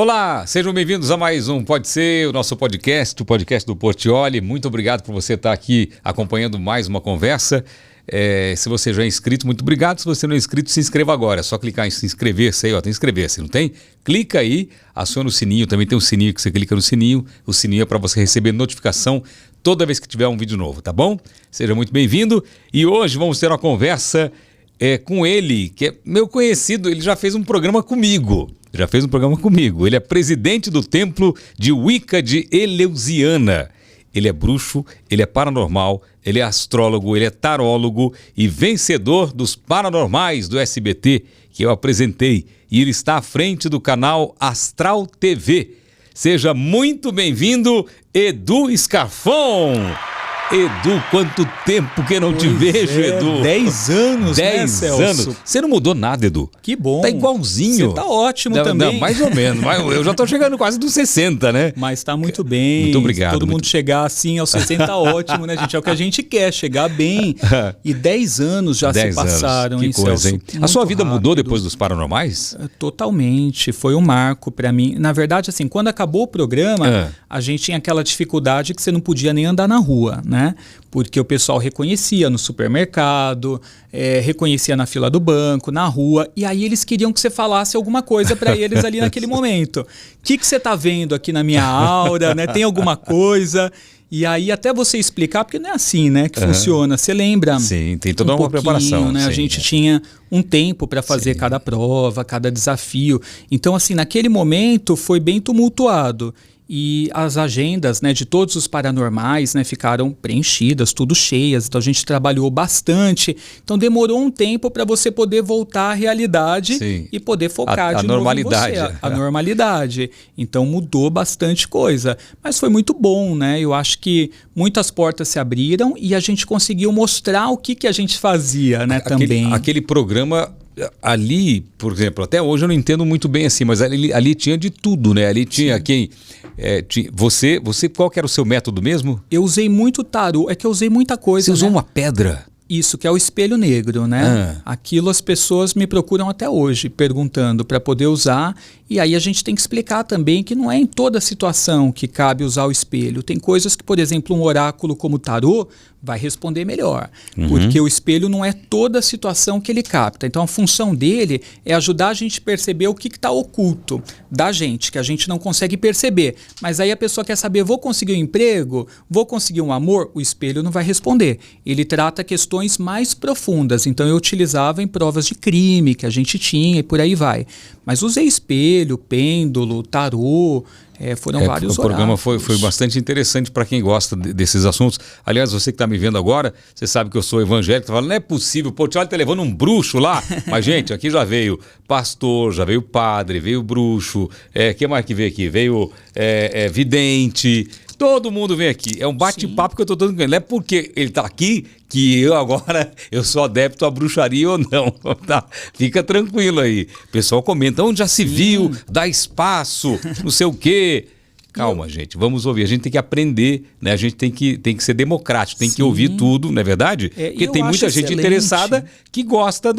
Olá, sejam bem-vindos a mais um Pode Ser, o nosso podcast, o podcast do Portioli. Muito obrigado por você estar aqui acompanhando mais uma conversa. Se você já é inscrito, muito obrigado. Se você não é inscrito, se inscreva agora. É só clicar em se inscrever-se aí, ó, tem inscrever-se, não tem? Clica aí, aciona o sininho, também tem um sininho que você clica no sininho. O sininho é para você receber notificação toda vez que tiver um vídeo novo, tá bom? Seja muito bem-vindo. E hoje vamos ter uma conversa com ele, que é meu conhecido, ele já fez um programa comigo. Ele é presidente do Templo de Wicca de Eleusiana. Ele é bruxo, ele é paranormal, ele é astrólogo, ele é tarólogo e vencedor dos Paranormais do SBT, que eu apresentei. E ele está à frente do canal Astral TV. Seja muito bem-vindo, Edu Scarfon. Edu, quanto tempo que eu não te vejo, Edu. 10 anos, 10 Celso? anos. Você não mudou nada, Edu. Que bom. Tá igualzinho. Você tá ótimo também. Não, mais ou menos. Eu já tô chegando quase dos 60, né? Mas tá muito bem. Muito obrigado. Todo mundo chegar assim aos 60 tá ótimo, né, gente? É o que a gente quer, chegar bem. E 10 anos já se passaram, que hein, coisa, Celso? hein? A sua vida mudou depois dos Paranormais? Totalmente. Foi um marco pra mim. Na verdade, assim, quando acabou o programa, a gente tinha aquela dificuldade que você não podia nem andar na rua, né? Porque o pessoal reconhecia no supermercado, reconhecia na fila do banco, na rua, e aí eles queriam que você falasse alguma coisa para eles ali naquele momento. O que você está vendo aqui na minha aura, né? Tem alguma coisa? E aí até você explicar, porque não é assim, né, que funciona. Você lembra? Sim, tem toda uma preparação. Né? Sim, a gente tinha um tempo para fazer cada prova, cada desafio. Então, assim, naquele momento foi bem tumultuado. E as agendas, né, de todos os paranormais, né, ficaram preenchidas, tudo cheias. Então a gente trabalhou bastante. Então demorou um tempo para você poder voltar à realidade. Sim. E poder focar de novo em você, a normalidade. Então mudou bastante coisa. Mas foi muito bom, né? Eu acho que muitas portas se abriram e a gente conseguiu mostrar o que a gente fazia, né, também. Aquele programa... Ali, por exemplo, até hoje eu não entendo muito bem assim, mas ali tinha de tudo, né? Ali tinha quem... Você, qual que era o seu método mesmo? Eu usei muito tarô, que eu usei muita coisa. Você usou uma pedra? Isso, que é o espelho negro, né? Aquilo as pessoas me procuram até hoje, perguntando para poder usar. E aí a gente tem que explicar também que não é em toda situação que cabe usar o espelho. Tem coisas que, por exemplo, um oráculo como o tarô vai responder melhor. Porque o espelho não é toda a situação que ele capta. Então a função dele é ajudar a gente a perceber o que está oculto da gente, que a gente não consegue perceber. Mas aí a pessoa quer saber, vou conseguir um emprego? Vou conseguir um amor? O espelho não vai responder. Ele trata questões mais profundas. Então eu utilizava em provas de crime que a gente tinha e por aí vai. Mas usei espelho, pêndulo, tarô... foram vários O programa foi bastante interessante para quem gosta desses assuntos. Aliás, você que está me vendo agora, você sabe que eu sou evangélico, tá falando, não é possível, o Portioli está levando um bruxo lá. Mas, gente, aqui já veio pastor, já veio padre, veio bruxo, que mais que veio aqui? Veio vidente, todo mundo vem aqui. É um bate-papo que eu estou dando com ele. Não é porque ele está aqui que eu sou adepto à bruxaria ou não. Tá? Fica tranquilo aí. O pessoal comenta, onde já se viu, dá espaço, não sei o quê. Calma, gente, vamos ouvir. A gente tem que aprender, né? A gente tem que ser democrático, tem que ouvir tudo, não é verdade? Porque tem muita gente interessada que gosta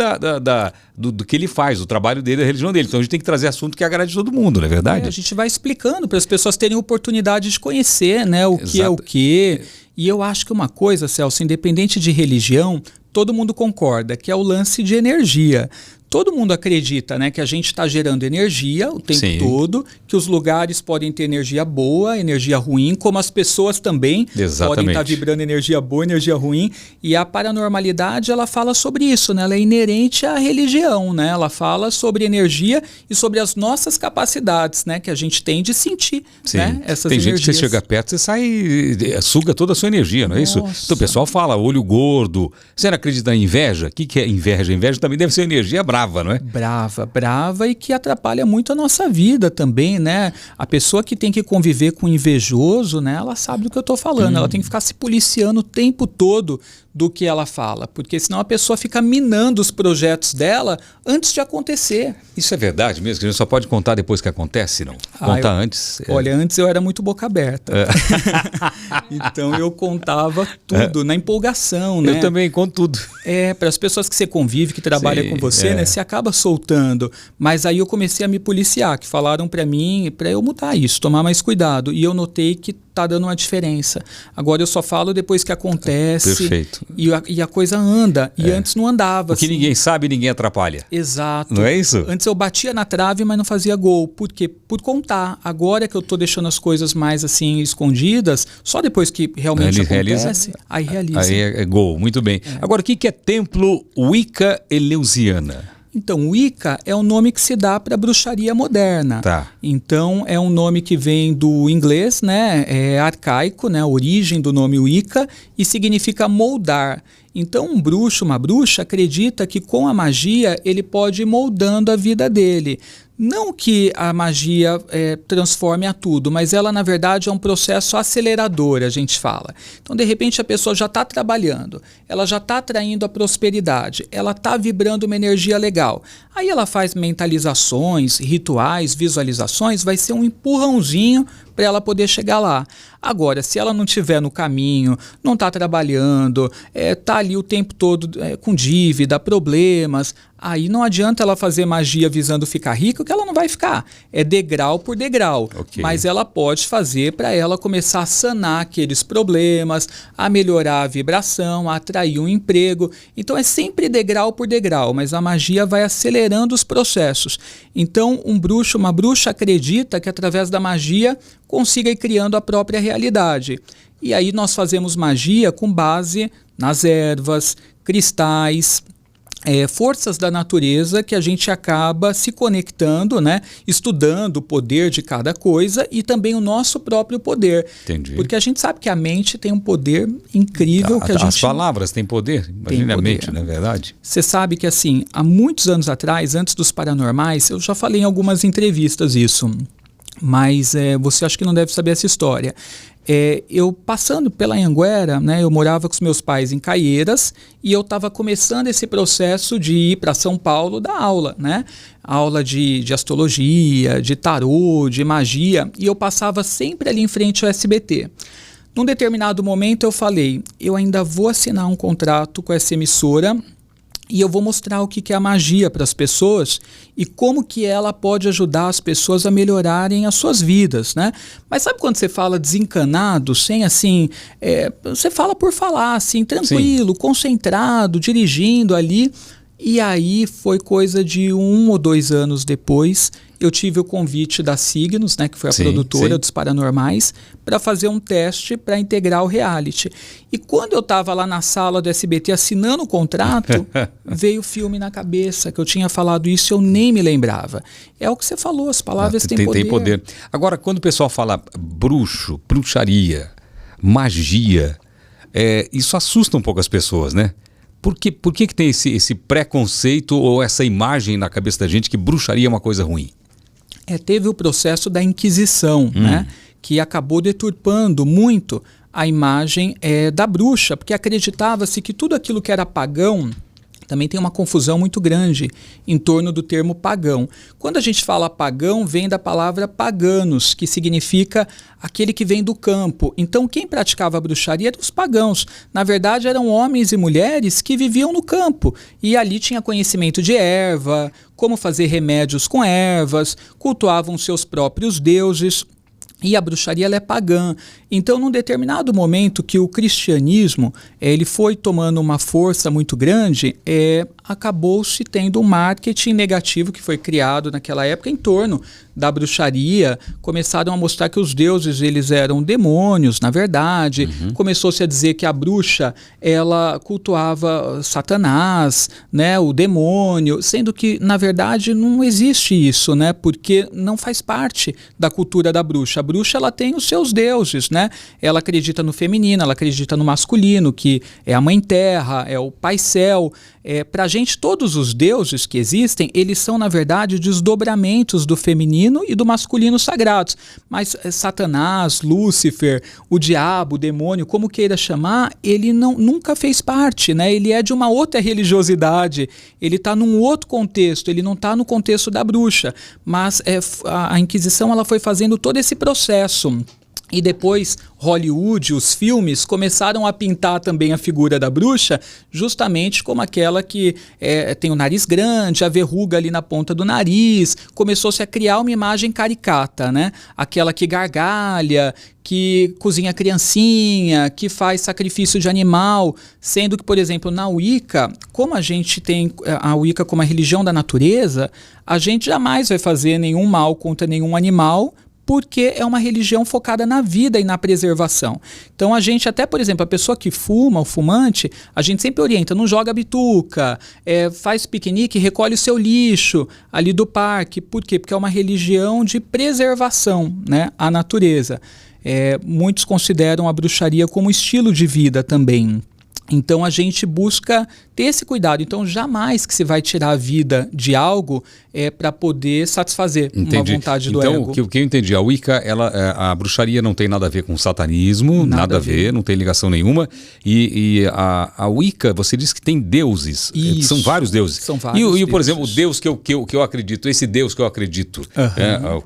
do que ele faz, do trabalho dele, da religião dele. Então a gente tem que trazer assunto que agrade todo mundo, não é verdade? A gente vai explicando para as pessoas terem oportunidade de conhecer, né, o que é o quê. E eu acho que uma coisa, Celso, independente de religião, todo mundo concorda, que é o lance de energia. Todo mundo acredita, né, que a gente está gerando energia o tempo todo, que os lugares podem ter energia boa, energia ruim, como as pessoas também podem estar vibrando energia boa, energia ruim. E a paranormalidade, ela fala sobre isso, né? Ela é inerente à religião, né? Ela fala sobre energia e sobre as nossas capacidades, né, que a gente tem de sentir, né, essas energias. Tem gente que você chega perto, você sai, suga toda a sua energia, não é isso? Então o pessoal fala olho gordo. Você não acredita em inveja? O que é inveja? Inveja também deve ser energia brava. Não é? Brava e que atrapalha muito a nossa vida também, né? A pessoa que tem que conviver com o invejoso, né? Ela sabe do que eu estou falando, ela tem que ficar se policiando o tempo todo do que ela fala, porque senão a pessoa fica minando os projetos dela antes de acontecer. Isso é verdade mesmo? Que a gente só pode contar depois que acontece, não? Contar antes. Olha, antes eu era muito boca aberta. Então eu contava tudo na empolgação, né? Eu também conto tudo. Para as pessoas que você convive, que trabalham com você, né? Você acaba soltando. Mas aí eu comecei a me policiar, que falaram para mim, para eu mudar isso, tomar mais cuidado. E eu notei que tá dando uma diferença. Agora eu só falo depois que acontece. Perfeito. E a coisa anda. E antes não andava. O que ninguém sabe, ninguém atrapalha. Exato. Não é isso? Antes eu batia na trave, mas não fazia gol. Por quê? Por contar. Agora que eu tô deixando as coisas mais assim escondidas, só depois que realmente acontece, aí realiza. Aí é gol, muito bem. Agora, o que é templo Wicca Eleusiana? Então, Wicca é o nome que se dá para bruxaria moderna. Tá. Então, é um nome que vem do inglês, né? É arcaico, né? A origem do nome Wicca, e significa moldar. Então, um bruxo, uma bruxa, acredita que com a magia ele pode ir moldando a vida dele. Não que a magia transforme a tudo, mas ela, na verdade, é um processo acelerador, a gente fala. Então, de repente, a pessoa já está trabalhando, ela já está atraindo a prosperidade, ela está vibrando uma energia legal. Aí ela faz mentalizações, rituais, visualizações, vai ser um empurrãozinho para ela poder chegar lá. Agora, se ela não estiver no caminho, não está trabalhando, está ali o tempo todo com dívida, problemas, aí não adianta ela fazer magia visando ficar rica, que ela não vai ficar. É degrau por degrau. Okay. Mas ela pode fazer para ela começar a sanar aqueles problemas, a melhorar a vibração, a atrair um emprego. Então é sempre degrau por degrau, mas a magia vai acelerando os processos. Então um bruxo, uma bruxa acredita que através da magia consiga ir criando a própria realidade. E aí nós fazemos magia com base nas ervas, cristais, forças da natureza que a gente acaba se conectando, né? Estudando o poder de cada coisa e também o nosso próprio poder. Entendi. Porque a gente sabe que a mente tem um poder incrível que a gente... As palavras têm poder, imagina a mente, não é verdade? Você sabe que assim, há muitos anos atrás, antes dos paranormais, eu já falei em algumas entrevistas isso, mas você acha que não deve saber essa história. Eu passando pela Anhanguera, né, eu morava com os meus pais em Caieiras e eu estava começando esse processo de ir para São Paulo dar aula, né? Aula de astrologia, de tarô, de magia, e eu passava sempre ali em frente ao SBT. Num determinado momento eu falei, eu ainda vou assinar um contrato com essa emissora e eu vou mostrar o que é a magia para as pessoas e como que ela pode ajudar as pessoas a melhorarem as suas vidas, né? Mas sabe quando você fala desencanado, sem assim... você fala por falar, assim, tranquilo, concentrado, dirigindo ali. E aí foi coisa de 1 ou 2 anos depois, eu tive o convite da Signos, né, que foi a produtora dos Paranormais, para fazer um teste para integrar o reality. E quando eu estava lá na sala do SBT assinando o contrato, veio o filme na cabeça, que eu tinha falado isso e eu nem me lembrava. É o que você falou, as palavras têm poder. Tem poder. Agora, quando o pessoal fala bruxo, bruxaria, magia, isso assusta um pouco as pessoas, né? Por que tem esse preconceito ou essa imagem na cabeça da gente que bruxaria é uma coisa ruim? Teve o processo da Inquisição, né, que acabou deturpando muito a imagem da bruxa, porque acreditava-se que tudo aquilo que era pagão, também tem uma confusão muito grande em torno do termo pagão. Quando a gente fala pagão, vem da palavra paganos, que significa aquele que vem do campo. Então, quem praticava a bruxaria eram os pagãos. Na verdade, eram homens e mulheres que viviam no campo. E ali tinha conhecimento de erva, como fazer remédios com ervas, cultuavam seus próprios deuses. E a bruxaria ela é pagã. Então, num determinado momento que o cristianismo ele foi tomando uma força muito grande, acabou-se tendo um marketing negativo que foi criado naquela época em torno da bruxaria. Começaram a mostrar que os deuses eles eram demônios, na verdade. Começou-se a dizer que a bruxa ela cultuava Satanás, né, o demônio, sendo que, na verdade, não existe isso, né, porque não faz parte da cultura da bruxa. A bruxa ela tem os seus deuses, né? Ela acredita no feminino, ela acredita no masculino, que é a mãe terra, é o pai céu. Para a gente, todos os deuses que existem, eles são, na verdade, desdobramentos do feminino e do masculino sagrados. Mas Satanás, Lúcifer, o diabo, o demônio, como queira chamar, ele nunca fez parte, né? Ele é de uma outra religiosidade, ele está num outro contexto, ele não está no contexto da bruxa. Mas a Inquisição ela foi fazendo todo esse processo E depois, Hollywood, os filmes, começaram a pintar também a figura da bruxa justamente como aquela que tem o nariz grande, a verruga ali na ponta do nariz. Começou-se a criar uma imagem caricata, né? Aquela que gargalha, que cozinha criancinha, que faz sacrifício de animal. Sendo que, por exemplo, na Wicca, como a gente tem a Wicca como a religião da natureza, a gente jamais vai fazer nenhum mal contra nenhum animal, porque é uma religião focada na vida e na preservação. Então a gente até, por exemplo, a pessoa que fuma, o fumante, a gente sempre orienta, não joga bituca, faz piquenique, recolhe o seu lixo ali do parque. Por quê? Porque é uma religião de preservação, né, à natureza. Muitos consideram a bruxaria como estilo de vida também. Então a gente busca ter esse cuidado. Então jamais que se vai tirar a vida de algo para poder satisfazer uma vontade do ego. Então o que eu entendi, a Wicca, a bruxaria não tem nada a ver com satanismo, nada a ver, não tem ligação nenhuma. E a Wicca, você disse que tem deuses. Isso, são vários deuses. São vários deuses. Por exemplo, o Deus que eu acredito, esse Deus que eu acredito,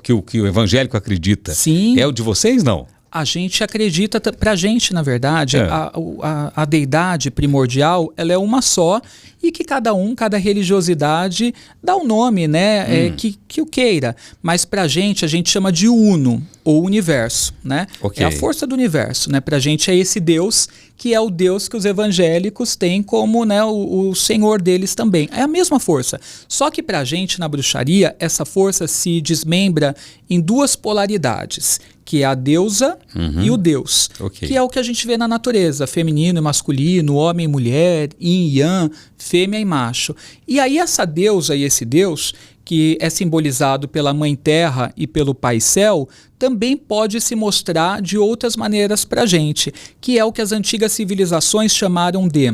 que o evangélico acredita, Sim. É o de vocês, não? A gente acredita, pra gente, na verdade, a deidade primordial, ela é uma só, e que cada religiosidade dá um nome, né, que o queira. Mas pra gente, a gente chama de Uno, ou universo, né? Okay. É a força do universo, né? Pra gente é esse Deus, que é o Deus que os evangélicos têm como, né, o Senhor deles também. É a mesma força. Só que pra gente, na bruxaria, essa força se desmembra em duas polaridades, que é a deusa e o deus, que é o que a gente vê na natureza, feminino e masculino, homem e mulher, yin e yang, fêmea e macho. E aí essa deusa e esse deus, que é simbolizado pela Mãe Terra e pelo Pai Céu, também pode se mostrar de outras maneiras para a gente, que é o que as antigas civilizações chamaram de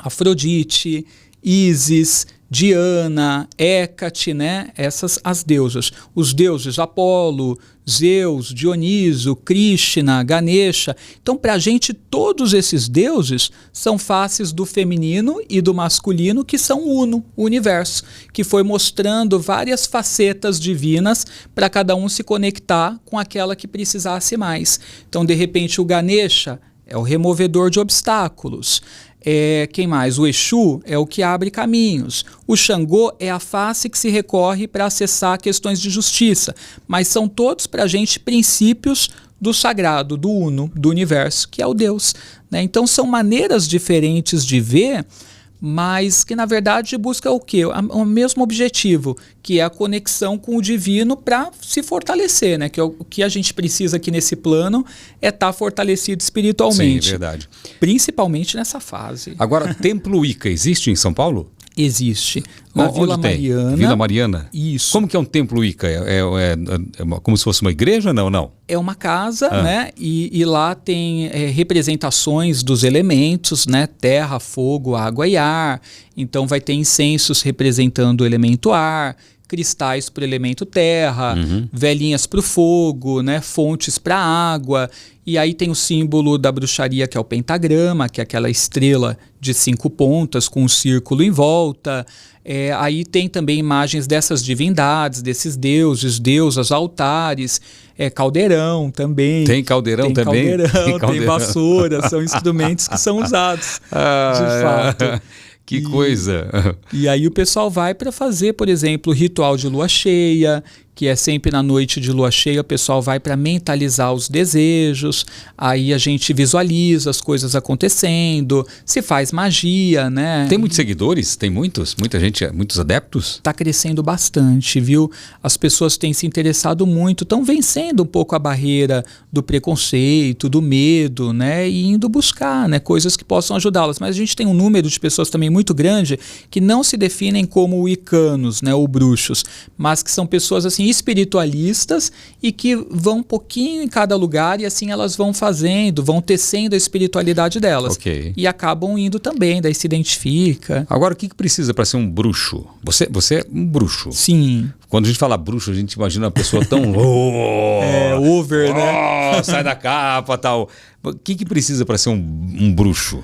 Afrodite, Ísis, Diana, Hécate, né? Essas as deusas. Os deuses Apolo, Zeus, Dioniso, Krishna, Ganesha. Então, para a gente, todos esses deuses são faces do feminino e do masculino, que são uno, o universo, que foi mostrando várias facetas divinas para cada um se conectar com aquela que precisasse mais. Então, de repente, o Ganesha é o removedor de obstáculos. Quem mais? O Exu é o que abre caminhos. O Xangô é a face que se recorre para acessar questões de justiça. Mas são todos para a gente princípios do sagrado, do uno, do universo, que é o Deus, né? Então são maneiras diferentes de ver, mas que na verdade busca o quê? O mesmo objetivo, que é a conexão com o divino para se fortalecer, né? Que o que a gente precisa aqui nesse plano é estar fortalecido espiritualmente. Sim, é verdade. Principalmente nessa fase. Agora, Templo Wicca existe em São Paulo? Existe. Na Vila Mariana. Vila Mariana? Isso. Como que é um templo Wicca? É como se fosse uma igreja? Não. É uma casa, né? E lá tem representações dos elementos, né? Terra, fogo, água e ar. Então vai ter incensos representando o elemento ar, cristais para o elemento terra, velinhas para o fogo, né? Fontes para a água. E aí tem o símbolo da bruxaria, que é o pentagrama, que é aquela estrela de 5 pontas com um círculo em volta. Aí tem também imagens dessas divindades, desses deuses, deusas, altares, caldeirão também. Tem caldeirão também? Tem vassoura, são instrumentos que são usados, de fato. Que coisa! E aí o pessoal vai para fazer, por exemplo, o ritual de lua cheia, que é sempre na noite de lua cheia, o pessoal vai para mentalizar os desejos, aí a gente visualiza as coisas acontecendo, se faz magia, né? Tem muitos seguidores? Tem muitos? Muita gente, muitos adeptos? Está crescendo bastante, viu? As pessoas têm se interessado muito, estão vencendo um pouco a barreira do preconceito, do medo, né? E indo buscar, né, coisas que possam ajudá-las. Mas a gente tem um número de pessoas também muito grande que não se definem como wiccanos, né, ou bruxos, mas que são pessoas assim espiritualistas e que vão um pouquinho em cada lugar e assim elas vão fazendo, vão tecendo a espiritualidade delas. Okay. E acabam indo também, daí se identifica. Agora, o que precisa para ser um bruxo? Você é um bruxo. Sim. Quando a gente fala bruxo, a gente imagina uma pessoa tão... over, né? Sai da capa e tal. O que precisa para ser um bruxo?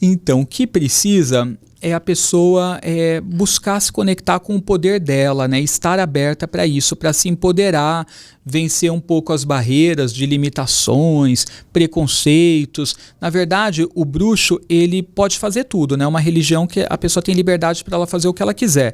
Então, o que precisa é a pessoa buscar se conectar com o poder dela, né? Estar aberta para isso, para se empoderar, vencer um pouco as barreiras de limitações, preconceitos. Na verdade, o bruxo, ele pode fazer tudo, né? Uma religião que a pessoa tem liberdade para ela fazer o que ela quiser.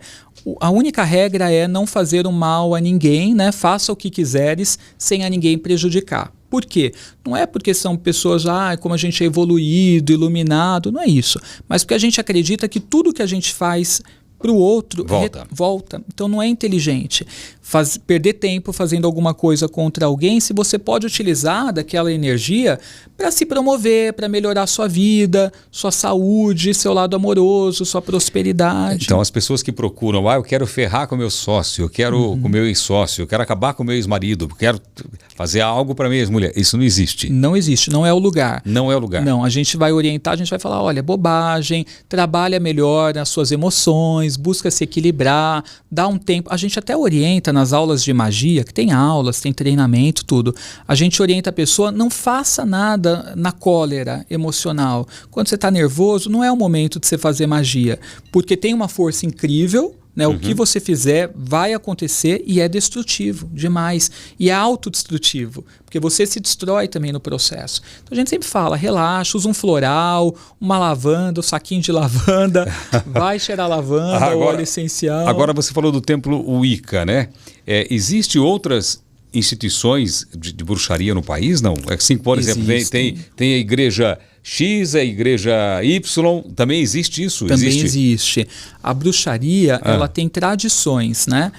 A única regra é não fazer o mal a ninguém, né? Faça o que quiseres sem a ninguém prejudicar. Por quê? Não é porque são pessoas, como a gente é evoluído, iluminado, não é isso. Mas porque a gente acredita que tudo que a gente faz para o outro volta. Então não é inteligente perder tempo fazendo alguma coisa contra alguém se você pode utilizar daquela energia para se promover, para melhorar sua vida, sua saúde, seu lado amoroso, sua prosperidade. Então as pessoas que procuram, eu quero ferrar com o meu sócio, eu quero com o meu ex-sócio, eu quero acabar com o meu ex-marido, eu quero fazer algo para minha ex-mulher, isso não existe. Não existe, não é o lugar. Não é o lugar. Não, a gente vai orientar, a gente vai falar, olha, bobagem, trabalha melhor as suas emoções, busca se equilibrar, dá um tempo. A gente até orienta nas aulas de magia, que tem aulas, tem treinamento, tudo. A gente orienta a pessoa, não faça nada na cólera emocional. Quando você está nervoso, não é o momento de você fazer magia, porque tem uma força incrível, né? O que você fizer vai acontecer e é destrutivo demais. E é autodestrutivo, porque você se destrói também no processo. Então a gente sempre fala, relaxa, usa um floral, uma lavanda, um saquinho de lavanda, vai cheirar lavanda, óleo essencial. Agora você falou do templo Wicca, né? Existe outras instituições de bruxaria no país, não? Assim, por exemplo, tem a igreja X, a igreja Y, também existe isso? Também existe. A bruxaria, ela tem tradições, né?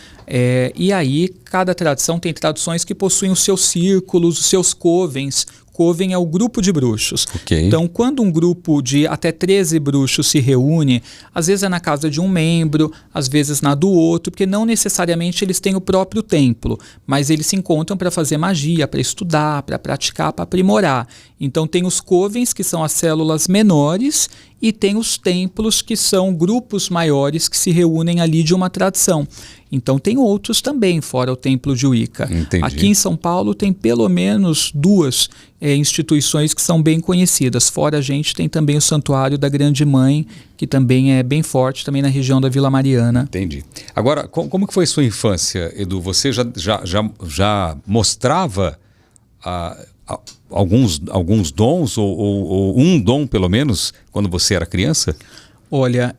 E aí, cada tradição tem tradições que possuem os seus círculos, os seus covens. Coven é o grupo de bruxos. Okay. Então, quando um grupo de até 13 bruxos se reúne, às vezes é na casa de um membro, às vezes na do outro, porque não necessariamente eles têm o próprio templo, mas eles se encontram para fazer magia, para estudar, para praticar, para aprimorar. Então, tem os covens, que são as células menores, e tem os templos, que são grupos maiores que se reúnem ali de uma tradição. Então tem outros também, fora o templo de Wicca. Entendi. Aqui em São Paulo tem pelo menos 2 instituições que são bem conhecidas. Fora a gente tem também o Santuário da Grande Mãe, que também é bem forte, também na região da Vila Mariana. Entendi. Agora, como que foi sua infância, Edu? Você já mostrava alguns dons, ou um dom pelo menos, quando você era criança? Olha,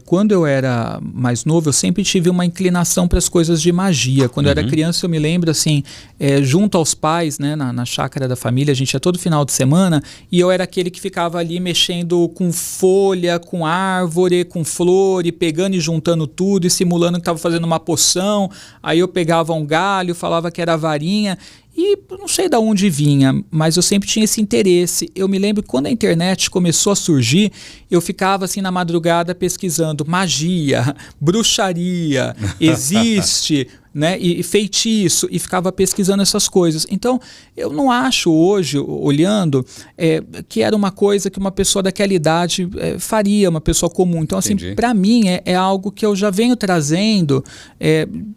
quando eu era mais novo, eu sempre tive uma inclinação para as coisas de magia. Quando eu era criança, eu me lembro, assim, junto aos pais, né, na chácara da família, a gente ia todo final de semana, e eu era aquele que ficava ali mexendo com folha, com árvore, com flor, e pegando e juntando tudo, e simulando que estava fazendo uma poção. Aí eu pegava um galho, falava que era varinha, e não sei de onde vinha, mas eu sempre tinha esse interesse. Eu me lembro que quando a internet começou a surgir, eu ficava assim na madrugada pesquisando magia, bruxaria, existe, né, e feitiço, e ficava pesquisando essas coisas. Então, eu não acho hoje, olhando, que era uma coisa que uma pessoa daquela idade faria, uma pessoa comum. Então, assim, para mim é algo que eu já venho trazendo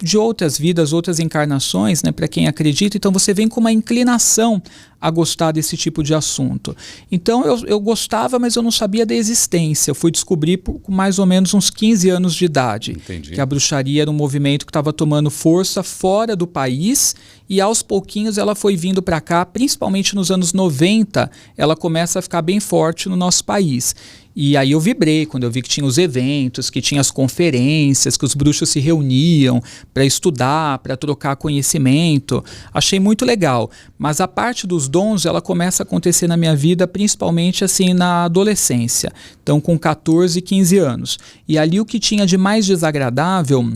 de outras vidas, outras encarnações, né, para quem acredita. Então, você vem com uma inclinação a gostar desse tipo de assunto. Então eu gostava, mas eu não sabia da existência. Eu fui descobrir com mais ou menos uns 15 anos de idade. Entendi. Que a bruxaria era um movimento que estava tomando força fora do país, e aos pouquinhos ela foi vindo para cá, principalmente nos anos 90, ela começa a ficar bem forte no nosso país. E aí eu vibrei quando eu vi que tinha os eventos, que tinha as conferências, que os bruxos se reuniam para estudar, para trocar conhecimento. Achei muito legal. Mas a parte dos dons, ela começa a acontecer na minha vida, principalmente assim na adolescência. Então com 14, 15 anos. E ali o que tinha de mais desagradável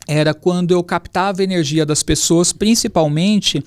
era quando eu captava a energia das pessoas, principalmente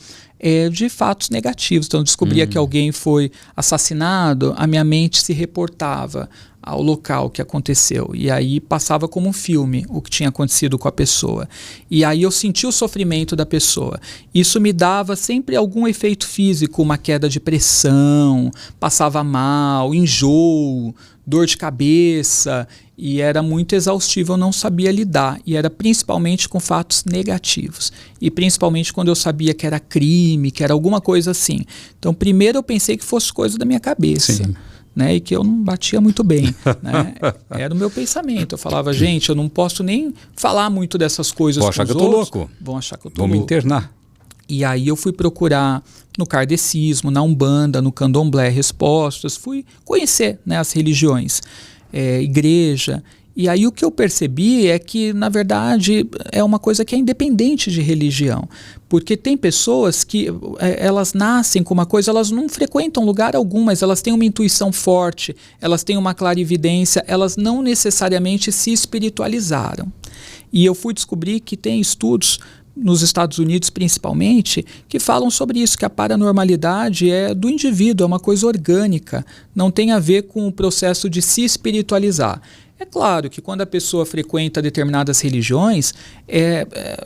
de fatos negativos. Então, eu descobria que alguém foi assassinado, a minha mente se reportava ao local que aconteceu. E aí passava como um filme o que tinha acontecido com a pessoa. E aí eu sentia o sofrimento da pessoa. Isso me dava sempre algum efeito físico, uma queda de pressão, passava mal, enjoo, dor de cabeça, e era muito exaustivo, eu não sabia lidar, e era principalmente com fatos negativos, e principalmente quando eu sabia que era crime, que era alguma coisa assim. Então primeiro eu pensei que fosse coisa da minha cabeça. Sim. né, e que eu não batia muito bem, né? Era o meu pensamento. Eu falava, gente, eu não posso nem falar muito dessas coisas com os outros. Vão achar que eu tô louco. Vão achar que eu tô louco. Vão me internar. E aí eu fui procurar no kardecismo, na Umbanda, no Candomblé respostas, fui conhecer, né, as religiões, igreja. E aí o que eu percebi é que, na verdade, é uma coisa que é independente de religião. Porque tem pessoas que elas nascem com uma coisa, elas não frequentam lugar algum, mas elas têm uma intuição forte, elas têm uma clarividência, elas não necessariamente se espiritualizaram. E eu fui descobrir que tem estudos nos Estados Unidos principalmente, que falam sobre isso, que a paranormalidade é do indivíduo, é uma coisa orgânica, não tem a ver com o processo de se espiritualizar. É claro que quando a pessoa frequenta determinadas religiões,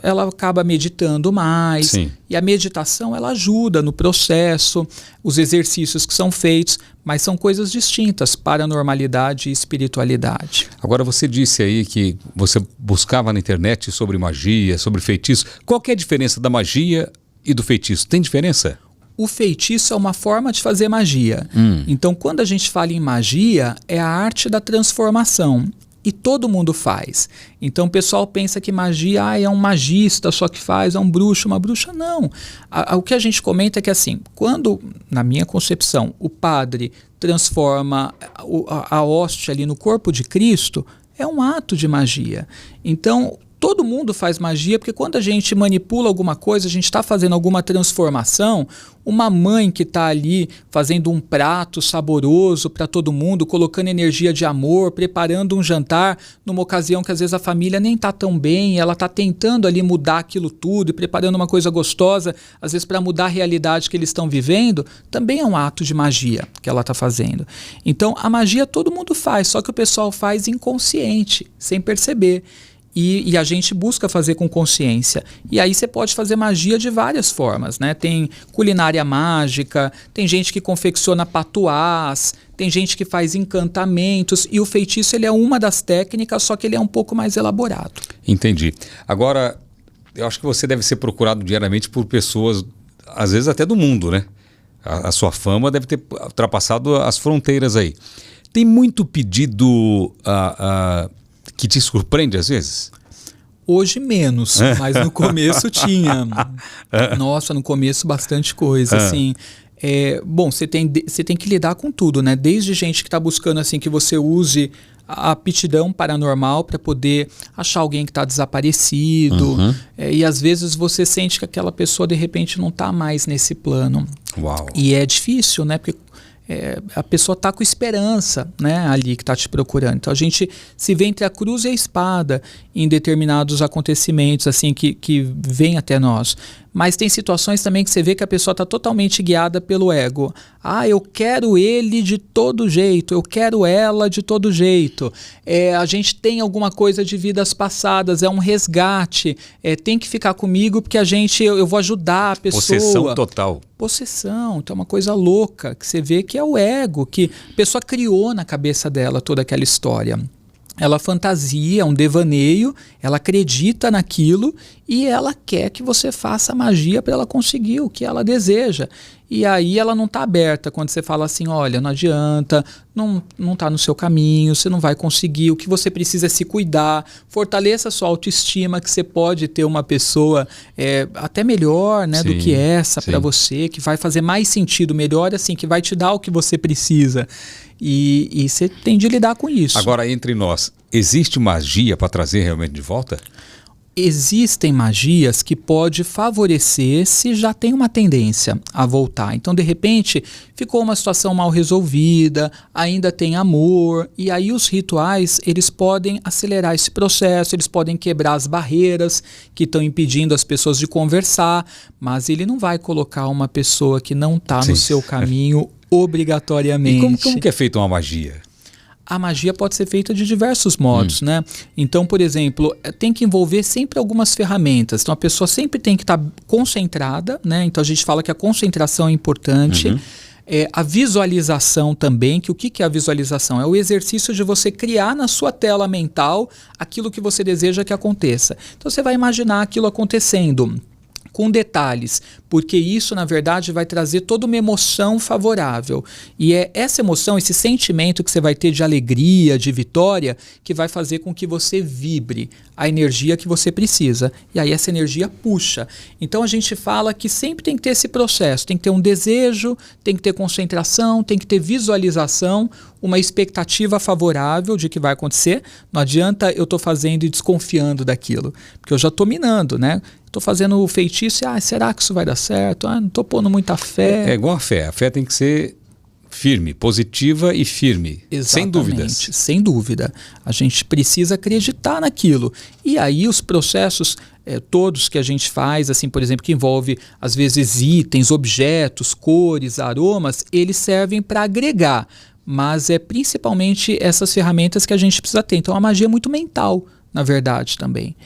ela acaba meditando mais. Sim. E a meditação ela ajuda no processo, os exercícios que são feitos, mas são coisas distintas, paranormalidade e espiritualidade. Agora você disse aí que você buscava na internet sobre magia, sobre feitiço. Qual que é a diferença da magia e do feitiço? Tem diferença? O feitiço é uma forma de fazer magia. Então, quando a gente fala em magia, é a arte da transformação. E todo mundo faz. Então, o pessoal pensa que magia é um magista só que faz, é um bruxo, uma bruxa. Não. O que a gente comenta é que, assim, quando, na minha concepção, o padre transforma a hóstia ali no corpo de Cristo, é um ato de magia. Então, todo mundo faz magia, porque quando a gente manipula alguma coisa, a gente está fazendo alguma transformação. Uma mãe que está ali fazendo um prato saboroso para todo mundo, colocando energia de amor, preparando um jantar numa ocasião que às vezes a família nem está tão bem, ela está tentando ali mudar aquilo tudo e preparando uma coisa gostosa, às vezes para mudar a realidade que eles estão vivendo, também é um ato de magia que ela está fazendo. Então a magia todo mundo faz, só que o pessoal faz inconsciente, sem perceber. E a gente busca fazer com consciência. E aí você pode fazer magia de várias formas, né? Tem culinária mágica, tem gente que confecciona patuás, tem gente que faz encantamentos, e o feitiço ele é uma das técnicas, só que ele é um pouco mais elaborado. Entendi. Agora, eu acho que você deve ser procurado diariamente por pessoas, às vezes até do mundo, né? A sua fama deve ter ultrapassado as fronteiras aí. Tem muito pedido que te surpreende às vezes? Hoje menos, mas no começo tinha. Nossa, no começo bastante coisa, assim. Bom, você tem que lidar com tudo, né? Desde gente que está buscando assim que você use a aptidão paranormal para poder achar alguém que está desaparecido. E às vezes você sente que aquela pessoa de repente não está mais nesse plano. Uau. E é difícil, né? Porque a pessoa está com esperança, né, ali que está te procurando. Então a gente se vê entre a cruz e a espada em determinados acontecimentos assim que vêm até nós. Mas tem situações também que você vê que a pessoa está totalmente guiada pelo ego. Eu quero ele de todo jeito, eu quero ela de todo jeito. A gente tem alguma coisa de vidas passadas, é um resgate. Tem que ficar comigo porque eu vou ajudar a pessoa. Possessão total. Possessão, então é uma coisa louca que você vê que é o ego, que a pessoa criou na cabeça dela toda aquela história. Ela fantasia, é um devaneio, ela acredita naquilo e ela quer que você faça magia para ela conseguir o que ela deseja. E aí ela não está aberta quando você fala assim, olha, não adianta, não está no seu caminho, você não vai conseguir, o que você precisa é se cuidar, fortaleça a sua autoestima, que você pode ter uma pessoa até melhor, né, do que essa para você, que vai fazer mais sentido, melhor assim, que vai te dar o que você precisa. E você tem de lidar com isso. Agora, entre nós, existe magia para trazer realmente de volta? Existem magias que pode favorecer se já tem uma tendência a voltar. Então, de repente, ficou uma situação mal resolvida, ainda tem amor, e aí os rituais, eles podem acelerar esse processo, eles podem quebrar as barreiras que estão impedindo as pessoas de conversar, mas ele não vai colocar uma pessoa que não está no seu caminho obrigatoriamente. E como que é feita uma magia? A magia pode ser feita de diversos modos, né? Então, por exemplo, tem que envolver sempre algumas ferramentas. Então, a pessoa sempre tem que estar concentrada, né? Então, a gente fala que a concentração é importante. A visualização também, que o que é a visualização? É o exercício de você criar na sua tela mental aquilo que você deseja que aconteça. Então, você vai imaginar aquilo acontecendo. com detalhes, porque isso, na verdade, vai trazer toda uma emoção favorável. E é essa emoção, esse sentimento que você vai ter de alegria, de vitória, que vai fazer com que você vibre a energia que você precisa. E aí essa energia puxa. Então a gente fala que sempre tem que ter esse processo, tem que ter um desejo, tem que ter concentração, tem que ter visualização, uma expectativa favorável de que vai acontecer. Não adianta eu estou fazendo e desconfiando daquilo, porque eu já estou minando, né? Estou fazendo o feitiço e, será que isso vai dar certo? Não estou pondo muita fé. É igual a fé. A fé tem que ser firme, positiva e firme. Exatamente, sem dúvidas. Sem dúvida. A gente precisa acreditar naquilo. E aí os processos todos que a gente faz, assim, por exemplo, que envolve às vezes itens, objetos, cores, aromas, eles servem para agregar. Mas é principalmente essas ferramentas que a gente precisa ter. Então a magia é muito mental, na verdade, também.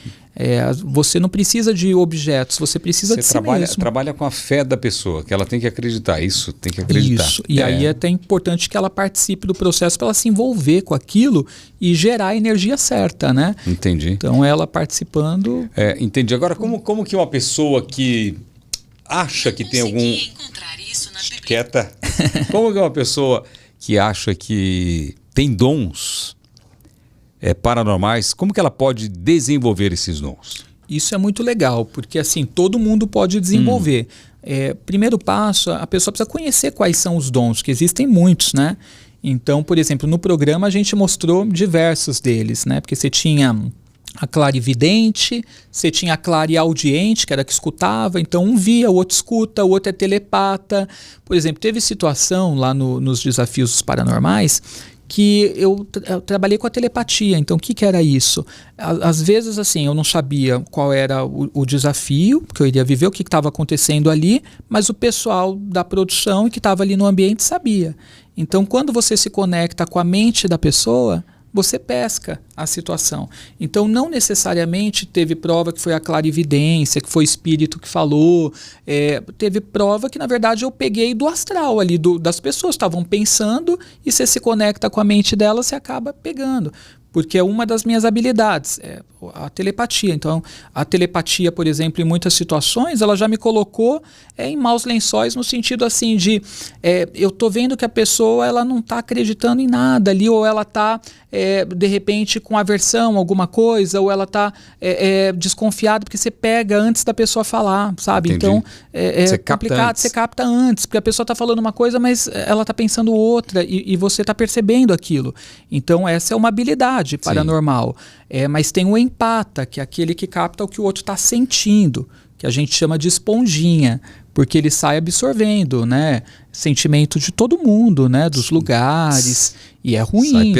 Você não precisa de objetos, você precisa de si mesmo. Você trabalha com a fé da pessoa, que ela tem que acreditar, isso, tem que acreditar. Isso, e aí é até importante que ela participe do processo para ela se envolver com aquilo e gerar a energia certa, né? Entendi. Então ela participando... Entendi. Agora, como que uma pessoa que acha que tem algum... Quieta. Como que uma pessoa que acha que tem dons paranormais, como que ela pode desenvolver esses dons? Isso é muito legal, porque assim, todo mundo pode desenvolver. Primeiro passo, a pessoa precisa conhecer quais são os dons, que existem muitos, né? Então, por exemplo, no programa a gente mostrou diversos deles, né? Porque você tinha a clarividente, você tinha a clareaudiente, que era a que escutava, então um via, o outro escuta, o outro é telepata. Por exemplo, teve situação lá nos desafios dos paranormais que eu trabalhei com a telepatia. Então, o que era isso? Às vezes, assim, eu não sabia qual era o desafio que eu iria viver, o que estava acontecendo ali, mas o pessoal da produção que estava ali no ambiente sabia. Então, quando você se conecta com a mente da pessoa, você pesca a situação. Então, não necessariamente teve prova que foi a clarividência, que foi o espírito que falou. Teve prova que, na verdade, eu peguei do astral ali, das pessoas estavam pensando, e você se conecta com a mente delas, você acaba pegando. Porque é uma das minhas habilidades, a telepatia. Então, a telepatia, por exemplo, em muitas situações, ela já me colocou em maus lençóis, no sentido assim de, eu tô vendo que a pessoa ela não está acreditando em nada ali, ou ela está, de repente, com aversão a alguma coisa, ou ela está desconfiada, porque você pega antes da pessoa falar, sabe? Entendi. Então, é complicado, você capta antes, porque a pessoa está falando uma coisa, mas ela está pensando outra, e você está percebendo aquilo. Então, essa é uma habilidade paranormal. Mas tem o empata, que é aquele que capta o que o outro está sentindo, que a gente chama de esponjinha, porque ele sai absorvendo, né? Sentimento de todo mundo, né? Dos lugares, e é ruim.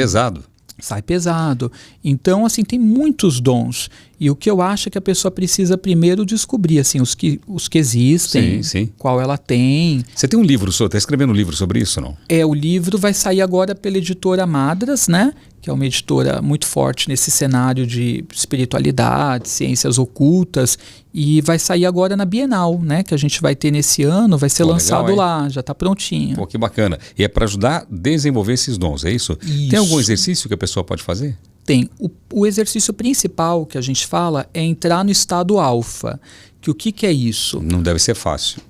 Sai pesado. Então, assim, tem muitos dons. E o que eu acho é que a pessoa precisa primeiro descobrir, assim, os que existem, qual ela tem. Você tem um livro, está escrevendo um livro sobre isso, não? O livro vai sair agora pela editora Madras, né? Que é uma editora muito forte nesse cenário de espiritualidade, ciências ocultas, e vai sair agora na Bienal, né? Que a gente vai ter nesse ano, vai ser lançado legal, lá, já está prontinho. Pô, que bacana. E é para ajudar a desenvolver esses dons, é isso? Tem algum exercício que a pessoa pode fazer? Tem. O exercício principal que a gente fala é entrar no estado alfa. Que o que é isso? Não deve ser fácil.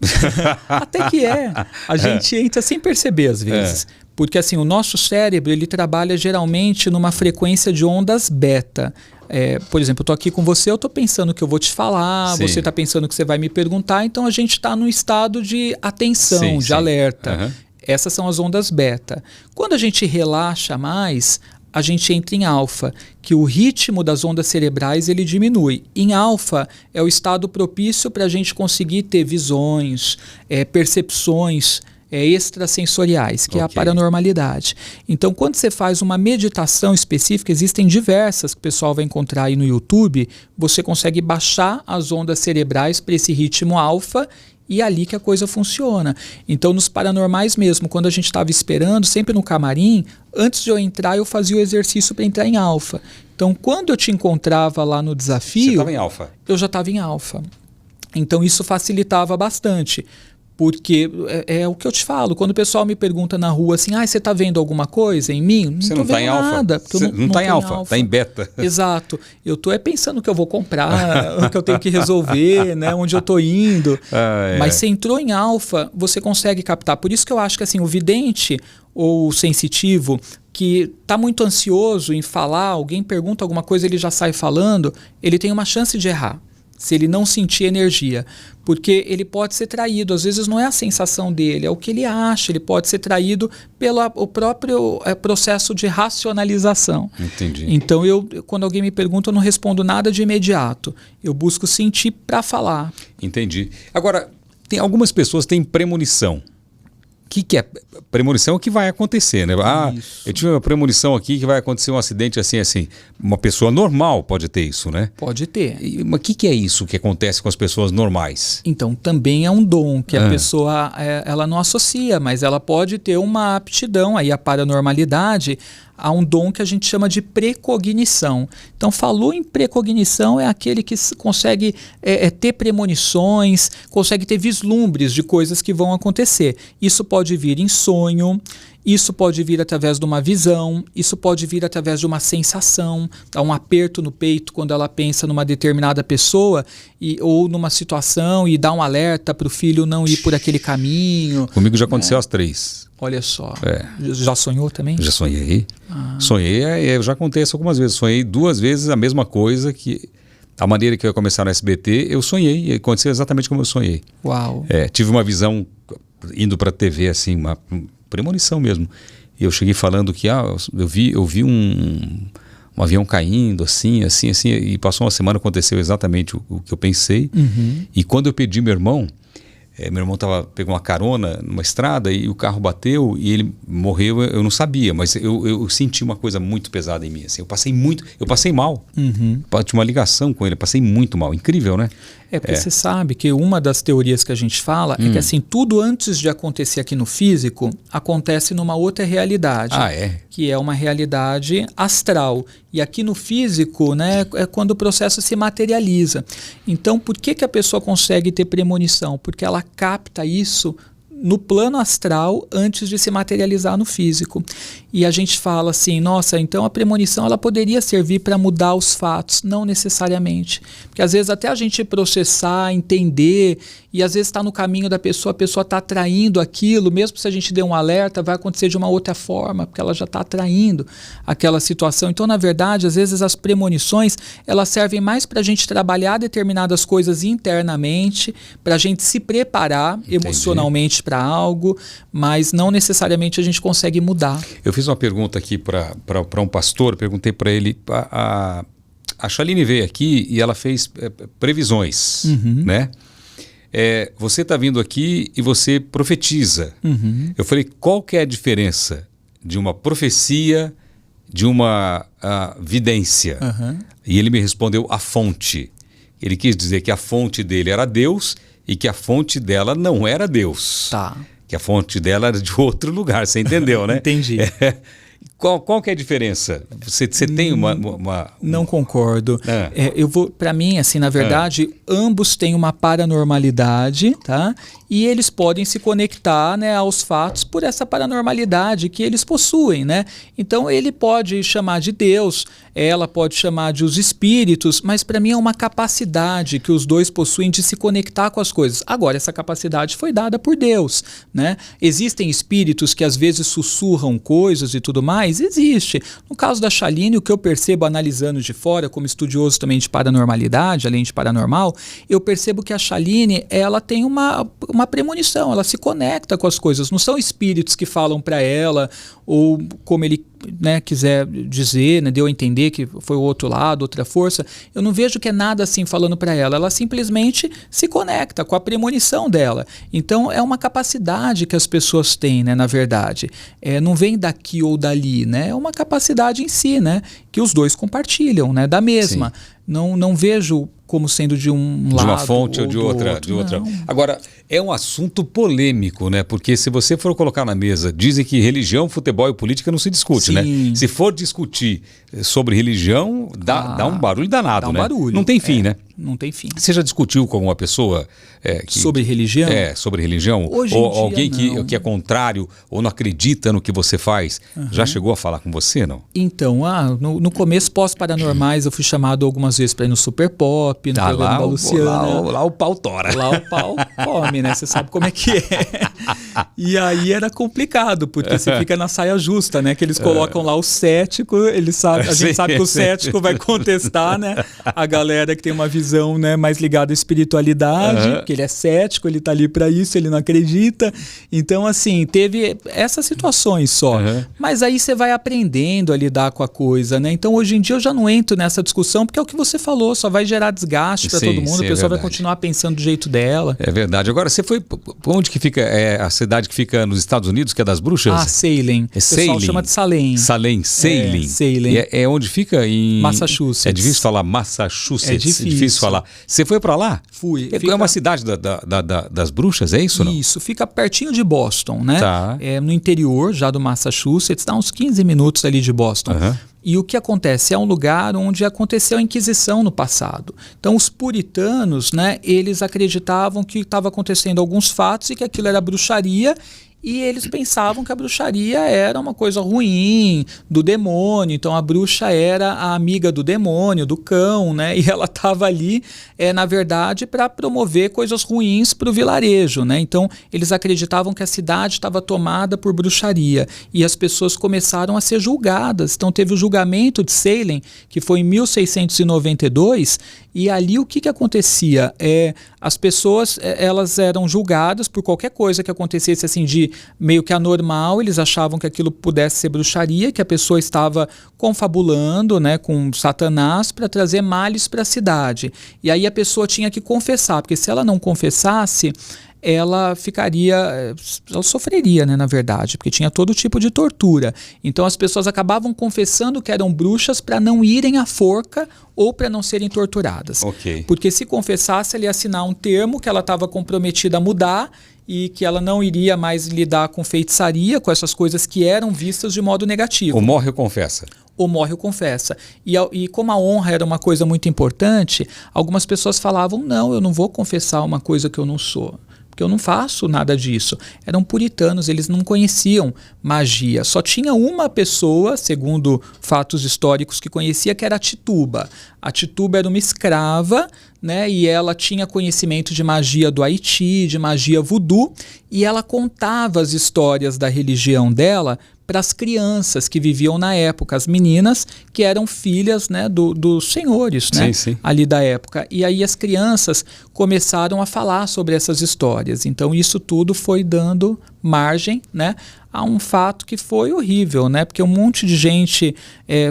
Até que é. A gente entra sem perceber às vezes. Porque assim, o nosso cérebro ele trabalha geralmente numa frequência de ondas beta. Por exemplo, eu estou aqui com você, eu estou pensando que eu vou te falar, você está pensando que você vai me perguntar, então a gente está num estado de atenção, de alerta. Essas são as ondas beta. Quando a gente relaxa mais, a gente entra em alfa, que o ritmo das ondas cerebrais ele diminui. Em alfa é o estado propício para a gente conseguir ter visões, percepções extrasensoriais, que é a paranormalidade. Então, quando você faz uma meditação específica, existem diversas que o pessoal vai encontrar aí no YouTube, você consegue baixar as ondas cerebrais para esse ritmo alfa, e é ali que a coisa funciona. Então, nos paranormais mesmo, quando a gente estava esperando, sempre no camarim, antes de eu entrar, eu fazia o exercício para entrar em alfa. Então, quando eu te encontrava lá no desafio... Você estava em alfa? Eu já estava em alfa. Então, isso facilitava bastante. Porque é o que eu te falo, quando o pessoal me pergunta na rua assim, você está vendo alguma coisa em mim? Você não está em alfa. Você não está em alfa, está em beta. Exato. Eu estou pensando o que eu vou comprar, o que eu tenho que resolver, né, onde eu estou indo. Mas você entrou em alfa, você consegue captar. Por isso que eu acho que assim, o vidente ou o sensitivo que está muito ansioso em falar, alguém pergunta alguma coisa, ele já sai falando, ele tem uma chance de errar. Se ele não sentir energia, porque ele pode ser traído, às vezes não é a sensação dele, é o que ele acha, ele pode ser traído pelo o próprio processo de racionalização. Entendi. Então, quando alguém me pergunta, eu não respondo nada de imediato, eu busco sentir para falar. Entendi. Agora, tem algumas pessoas que têm premonição. O que é? Premonição é o que vai acontecer, né? Eu tive uma premonição aqui que vai acontecer um acidente assim. Uma pessoa normal pode ter isso, né? Pode ter. Mas o que é isso que acontece com as pessoas normais? Então, também é um dom que a pessoa ela não associa, mas ela pode ter uma aptidão aí à paranormalidade, há um dom que a gente chama de precognição. Então, falou em precognição, é aquele que consegue ter premonições, consegue ter vislumbres de coisas que vão acontecer. Isso pode vir em sonho, isso pode vir através de uma visão, isso pode vir através de uma sensação, dá um aperto no peito quando ela pensa numa determinada pessoa ou numa situação e dá um alerta para o filho não ir por aquele caminho. Comigo já aconteceu às 3. Olha só. Já sonhou também? Já sonhei. Sonhei, eu já contei isso algumas vezes. Sonhei 2 vezes a mesma coisa, que a maneira que eu ia começar no SBT, eu sonhei. E aconteceu exatamente como eu sonhei. Uau. Tive uma visão indo para a TV, assim, uma premonição mesmo. E eu cheguei falando que eu vi um avião caindo, assim, e passou uma semana, aconteceu exatamente o que eu pensei. E quando eu pedi meu irmão pegou uma carona numa estrada e o carro bateu e ele morreu, eu não sabia, mas eu senti uma coisa muito pesada em mim. Assim, eu passei mal. Tinha uma ligação com ele, eu passei muito mal. Incrível, né? Porque você sabe que uma das teorias que a gente fala é que assim, tudo antes de acontecer aqui no físico, acontece numa outra realidade. Que é uma realidade astral. E aqui no físico, né, é quando o processo se materializa. Então, por que a pessoa consegue ter premonição? Porque ela capta isso no plano astral antes de se materializar no físico. E a gente fala assim, nossa, então a premonição ela poderia servir para mudar os fatos. Não necessariamente. Porque às vezes até a gente processar, entender, e às vezes está no caminho da pessoa, a pessoa está atraindo aquilo, mesmo se a gente der um alerta, vai acontecer de uma outra forma, porque ela já está atraindo aquela situação. Então, na verdade, às vezes as premonições, elas servem mais para a gente trabalhar determinadas coisas internamente, para a gente se preparar emocionalmente para algo, mas não necessariamente a gente consegue mudar. Eu fiz uma pergunta aqui para um pastor, perguntei para ele, a Chaline veio aqui e ela fez previsões, né? Você está vindo aqui e você profetiza. Eu falei, qual que é a diferença de uma profecia, de uma vidência? E ele me respondeu, a fonte. Ele quis dizer que a fonte dele era Deus e que a fonte dela não era Deus. Tá. Que a fonte dela era de outro lugar, você entendeu, né? Entendi. Qual que é a diferença? Você tem uma... Não concordo. Para mim, assim, na verdade, ambos têm uma paranormalidade, tá? E eles podem se conectar, né, aos fatos por essa paranormalidade que eles possuem, né? Então ele pode chamar de Deus, ela pode chamar de os espíritos, mas para mim é uma capacidade que os dois possuem de se conectar com as coisas. Agora, essa capacidade foi dada por Deus, né? Existem espíritos que às vezes sussurram coisas e tudo mais? Existe. No caso da Chaline, o que eu percebo analisando de fora, como estudioso também de paranormalidade, além de paranormal, eu percebo que a Chaline, ela tem uma premonição, ela se conecta com as coisas. Não são espíritos que falam para ela, ou como ele, né, quiser dizer, né, deu a entender que foi o outro lado, outra força. Eu não vejo que é nada assim falando para ela. Ela simplesmente se conecta com a premonição dela. Então é uma capacidade que as pessoas têm, né, na verdade. Não vem daqui ou dali, né? É uma capacidade em si, né, que os dois compartilham, né, da mesma. Não vejo como sendo de um lado. De uma fonte ou de outra. Agora, é um assunto polêmico, né? Porque se você for colocar na mesa, dizem que religião, futebol e política não se discute, né? Se for discutir sobre religião, dá um barulho danado, dá um né? barulho. Não tem fim, né? não tem fim. Você já discutiu com alguma pessoa sobre religião? Sobre religião? Hoje ou em dia, alguém que é não. contrário ou não acredita no que você faz? Já chegou a falar com você, não? Então, no começo, pós-paranormais, eu fui chamado algumas vezes para ir no Super Pop, no programa da Luciana. Lá o pau tora. Lá o pau come, né? Você sabe como é que é. E aí era complicado, porque você fica na saia justa, né? Que eles colocam lá o cético, a gente sabe que o cético vai contestar, né? A galera que tem uma visão, né, mais ligada à espiritualidade, porque ele é cético, ele tá ali para isso, ele não acredita. Então, assim, teve essas situações só. Mas aí você vai aprendendo a lidar com a coisa, né? Então, hoje em dia eu já não entro nessa discussão, porque é o que você falou, só vai gerar desgaste para todo mundo, a pessoa vai continuar pensando do jeito dela. É verdade. Agora, você foi... Onde que fica a cidade que fica nos Estados Unidos, que é das bruxas? Salem. O pessoal chama de Salem. Salem. Salem. É onde fica? Em Massachusetts. É difícil falar Massachusetts. É difícil falar. Você foi para lá? Fui. É uma cidade das bruxas, é isso? Não? Isso, fica pertinho de Boston, né? Tá. No interior já do Massachusetts, dá uns 15 minutos ali de Boston. E o que acontece? É um lugar onde aconteceu a Inquisição no passado. Então, os puritanos, né, eles acreditavam que estava acontecendo alguns fatos e que aquilo era bruxaria, e eles pensavam que a bruxaria era uma coisa ruim, do demônio. Então a bruxa era a amiga do demônio, do cão, né? E ela estava ali, na verdade, para promover coisas ruins para o vilarejo, né? Então eles acreditavam que a cidade estava tomada por bruxaria e as pessoas começaram a ser julgadas. Então teve o julgamento de Salem, que foi em 1692, e ali o que acontecia? As pessoas elas eram julgadas por qualquer coisa que acontecesse assim de meio que anormal, eles achavam que aquilo pudesse ser bruxaria, que a pessoa estava confabulando, né, com Satanás para trazer males para a cidade. E aí a pessoa tinha que confessar, porque se ela não confessasse, ela sofreria, né, na verdade, porque tinha todo tipo de tortura. Então as pessoas acabavam confessando que eram bruxas para não irem à forca ou para não serem torturadas. Porque se confessasse, ela ia assinar um termo que ela estava comprometida a mudar e que ela não iria mais lidar com feitiçaria, com essas coisas que eram vistas de modo negativo. Ou morre ou confessa. Ou morre ou confessa. E como a honra era uma coisa muito importante, algumas pessoas falavam, não, eu não vou confessar uma coisa que eu não sou. Porque eu não faço nada disso. Eram puritanos, eles não conheciam magia. Só tinha uma pessoa, segundo fatos históricos, que conhecia, que era a Tituba. A Tituba era uma escrava, né, e ela tinha conhecimento de magia do Haiti, de magia voodoo, e ela contava as histórias da religião dela para as crianças que viviam na época, as meninas que eram filhas, né, dos senhores, né, ali da época. E aí as crianças começaram a falar sobre essas histórias. Então isso tudo foi dando margem, né, a um fato que foi horrível, né, porque um monte de gente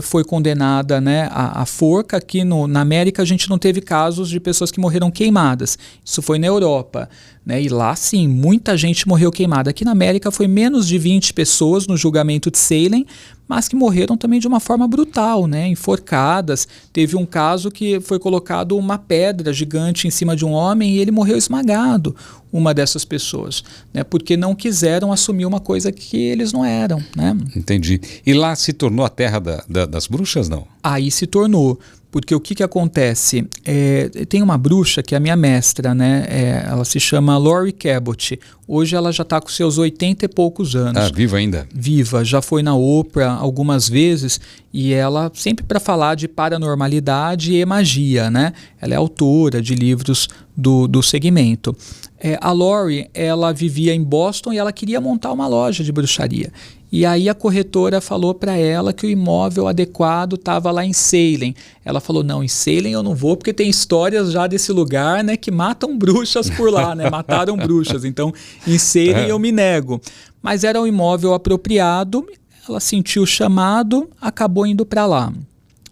foi condenada, né, à forca. Aqui na América a gente não teve casos de pessoas que morreram queimadas. Isso foi na Europa, né, e lá sim, muita gente morreu queimada. Aqui na América foi menos de 20 pessoas no julgamento de Salem, mas que morreram também de uma forma brutal, né, enforcadas. Teve um caso que foi colocado uma pedra gigante em cima de um homem e ele morreu esmagado, uma dessas pessoas, né, porque não quiseram assumir uma coisa que eles não eram, né? Entendi. E lá se tornou a terra das bruxas, não? Aí se tornou. Porque o que acontece? Tem uma bruxa que é a minha mestra, né? Ela se chama Laurie Cabot. Hoje ela já está com seus 80 e poucos anos. Viva ainda? Viva. Já foi na Oprah algumas vezes e ela sempre para falar de paranormalidade e magia, né? Ela é autora de livros do segmento. A Laurie, ela vivia em Boston e ela queria montar uma loja de bruxaria. E aí a corretora falou para ela que o imóvel adequado estava lá em Salem. Ela falou, não, em Salem eu não vou porque tem histórias já desse lugar, né, que matam bruxas por lá, né, mataram bruxas. Então, em Salem eu me nego. Mas era um imóvel apropriado, ela sentiu o chamado, acabou indo para lá.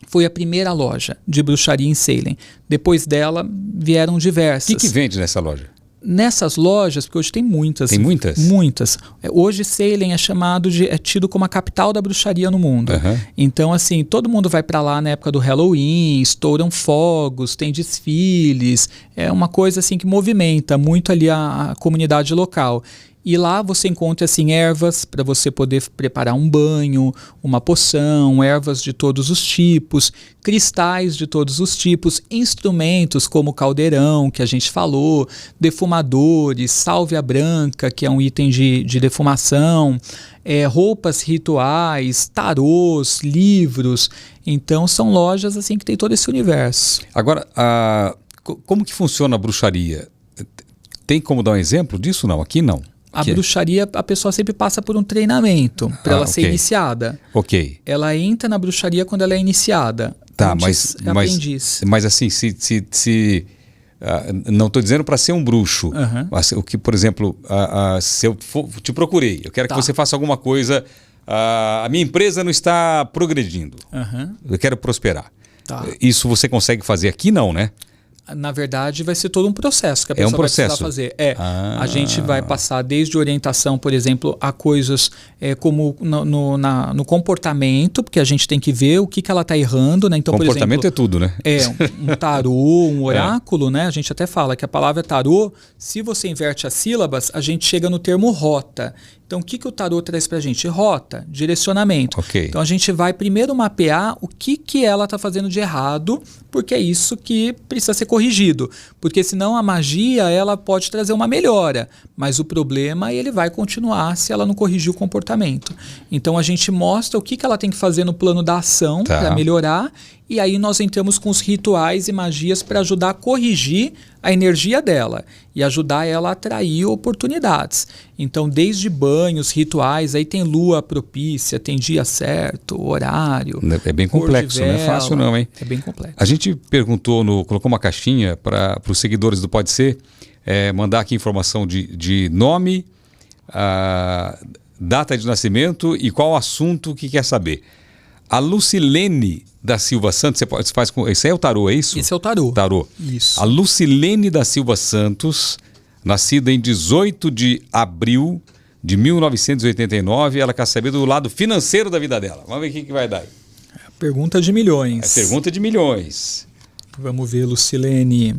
Foi a primeira loja de bruxaria em Salem. Depois dela vieram diversas. O que vende nessa loja? Nessas lojas, porque hoje tem muitas. Tem muitas? Muitas. Hoje Salem é tido como a capital da bruxaria no mundo. Então, assim, todo mundo vai para lá na época do Halloween, estouram fogos, tem desfiles. É uma coisa assim que movimenta muito ali a comunidade local. E lá você encontra assim ervas para você poder preparar um banho, uma poção, ervas de todos os tipos, cristais de todos os tipos, instrumentos como o caldeirão que a gente falou, defumadores, sálvia branca, que é um item de defumação, roupas rituais, tarôs, livros. Então são lojas assim que tem todo esse universo. Agora, como que funciona a bruxaria? Tem como dar um exemplo disso? Não, aqui não. A bruxaria, a pessoa sempre passa por um treinamento para ela ser iniciada. Ok. Ela entra na bruxaria quando ela é iniciada. Tá, mas assim, não estou dizendo para ser um bruxo. Mas, o que, por exemplo, se eu te procurei, eu quero que você faça alguma coisa, a minha empresa não está progredindo. Eu quero prosperar. Isso você consegue fazer aqui, não, né? Na verdade, vai ser todo um processo que a pessoa vai precisar fazer. A gente vai passar desde orientação, por exemplo, a coisas como no comportamento, porque a gente tem que ver o que ela está errando, né? Então, comportamento por exemplo, é tudo, né? Um tarô, um oráculo, né? A gente até fala que a palavra tarô, se você inverte as sílabas, a gente chega no termo rota. Então, o que o tarô traz para a gente? Rota, direcionamento. Então, a gente vai primeiro mapear o que ela está fazendo de errado, porque é isso que precisa ser corrigido. Porque senão a magia ela pode trazer uma melhora, mas o problema ele vai continuar se ela não corrigir o comportamento. Então, a gente mostra o que ela tem que fazer no plano da ação para melhorar, e aí nós entramos com os rituais e magias para ajudar a corrigir a energia dela e ajudar ela a atrair oportunidades. Então, desde banhos, rituais, aí tem lua propícia, tem dia certo, horário. É bem complexo, não é fácil não, hein? É bem complexo. A gente colocou uma caixinha para os seguidores do Pode Ser mandar aqui informação de nome, data de nascimento e qual assunto que quer saber. A Lucilene da Silva Santos, você faz com... Esse é o tarô, é isso? Esse é o tarô. Tarô. Isso. A Lucilene da Silva Santos, nascida em 18 de abril de 1989, ela quer saber do lado financeiro da vida dela. Vamos ver o que vai dar aí. Pergunta de milhões. Pergunta de milhões. Vamos ver, Lucilene.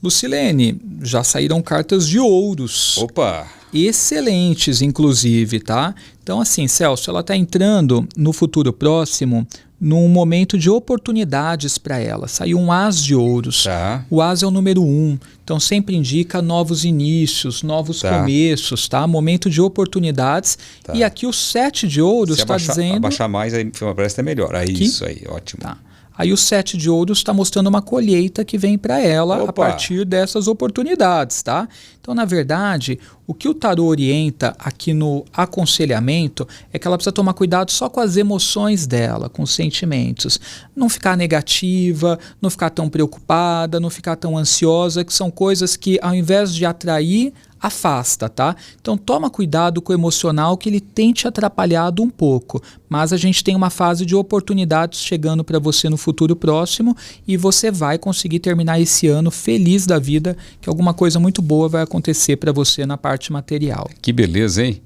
Lucilene, já saíram cartas de ouros. Opa! Excelentes, inclusive, tá? Então, assim, Celso, ela está entrando no futuro próximo num momento de oportunidades para ela. Saiu um As de Ouros. O As é o número 1. Então, sempre indica novos inícios, novos começos, tá? Momento de oportunidades. E aqui o 7 de Ouros está dizendo... abaixar mais, aí parece que é melhor. Isso aí, ótimo. Tá. Aí o 7 de Ouros está mostrando uma colheita que vem para ela a partir dessas oportunidades, tá? Então, na verdade, o que o tarô orienta aqui no aconselhamento é que ela precisa tomar cuidado só com as emoções dela, com os sentimentos. Não ficar negativa, não ficar tão preocupada, não ficar tão ansiosa, que são coisas que, ao invés de atrair, afasta, tá? Então toma cuidado com o emocional, que ele tem te atrapalhado um pouco, mas a gente tem uma fase de oportunidades chegando para você no futuro próximo e você vai conseguir terminar esse ano feliz da vida, que alguma coisa muito boa vai acontecer para você na parte material. Que beleza, hein?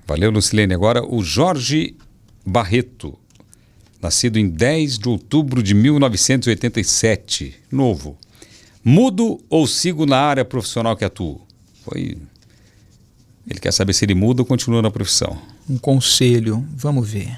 Valeu, Lucilene. Agora o Jorge Barreto, nascido em 10 de outubro de 1987, novo. Mudo ou sigo na área profissional que atuo? Ele quer saber se ele muda ou continua na profissão. Um conselho, vamos ver.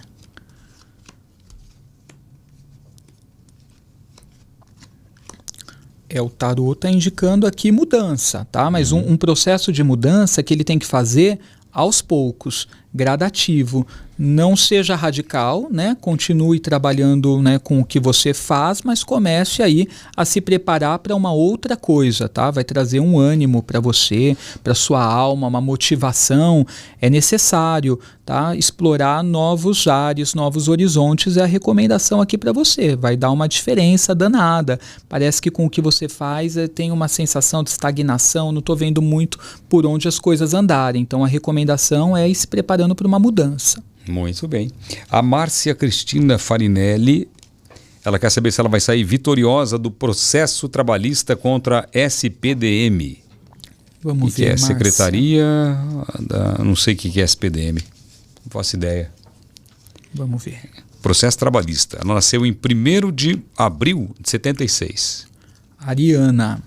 O tarô está indicando aqui mudança, tá? Mas um processo de mudança que ele tem que fazer aos poucos, gradativo. Não seja radical, né? Continue trabalhando, né, com o que você faz, mas comece aí a se preparar para uma outra coisa, tá? Vai trazer um ânimo para você, para sua alma, uma motivação. É necessário, tá? Explorar novos ares, novos horizontes é a recomendação aqui para você. Vai dar uma diferença danada. Parece que com o que você faz tem uma sensação de estagnação, não estou vendo muito por onde as coisas andarem. Então a recomendação é ir se preparando para uma mudança. Muito bem. A Márcia Cristina Farinelli, ela quer saber se ela vai sair vitoriosa do processo trabalhista contra a SPDM. Vamos ver, que é Márcia. Secretaria não sei o que é SPDM. Não faço ideia. Vamos ver. Processo trabalhista. Ela nasceu em 1º de abril de 76. Ariana.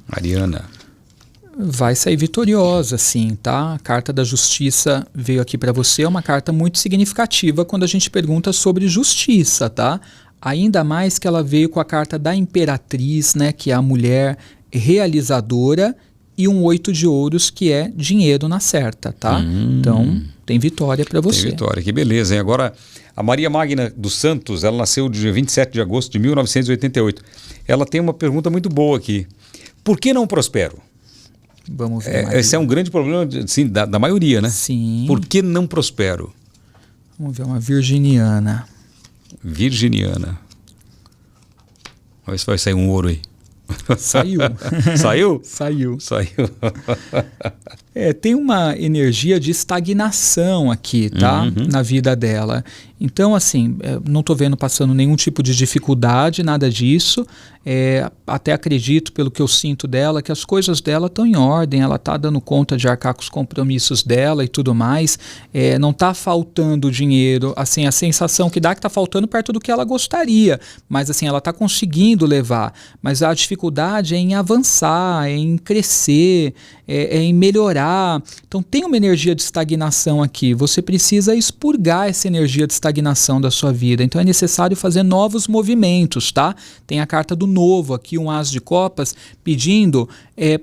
Vai sair vitoriosa, sim, tá? A carta da justiça veio aqui para você, é uma carta muito significativa quando a gente pergunta sobre justiça, tá? Ainda mais que ela veio com a carta da imperatriz, né, que é a mulher realizadora, e um 8 de ouros, que é dinheiro na certa, tá? Então, tem vitória para você. Tem vitória, que beleza, hein? Agora, a Maria Magna dos Santos, ela nasceu dia 27 de agosto de 1988. Ela tem uma pergunta muito boa aqui. Por que não prospero? Vamos ver. Esse é um grande problema, assim, da maioria, né? Sim. Por que não prospero? Vamos ver, uma virginiana. Virginiana. Vamos ver se vai sair um ouro aí. Saiu. Saiu? Saiu. Saiu. Tem uma energia de estagnação aqui, tá? Na vida dela. Então, assim, não estou vendo passando nenhum tipo de dificuldade, nada disso. Até acredito, pelo que eu sinto dela, que as coisas dela estão em ordem, ela está dando conta de arcar com os compromissos dela e tudo mais. Não está faltando dinheiro. Assim, a sensação que dá é que está faltando perto do que ela gostaria. Mas, assim, ela está conseguindo levar. Mas a dificuldade é em avançar, é em crescer, é em melhorar. Então, tem uma energia de estagnação aqui. Você precisa expurgar essa energia de estagnação da sua vida. Então, é necessário fazer novos movimentos, tá? Tem a carta do novo aqui, um as de copas, pedindo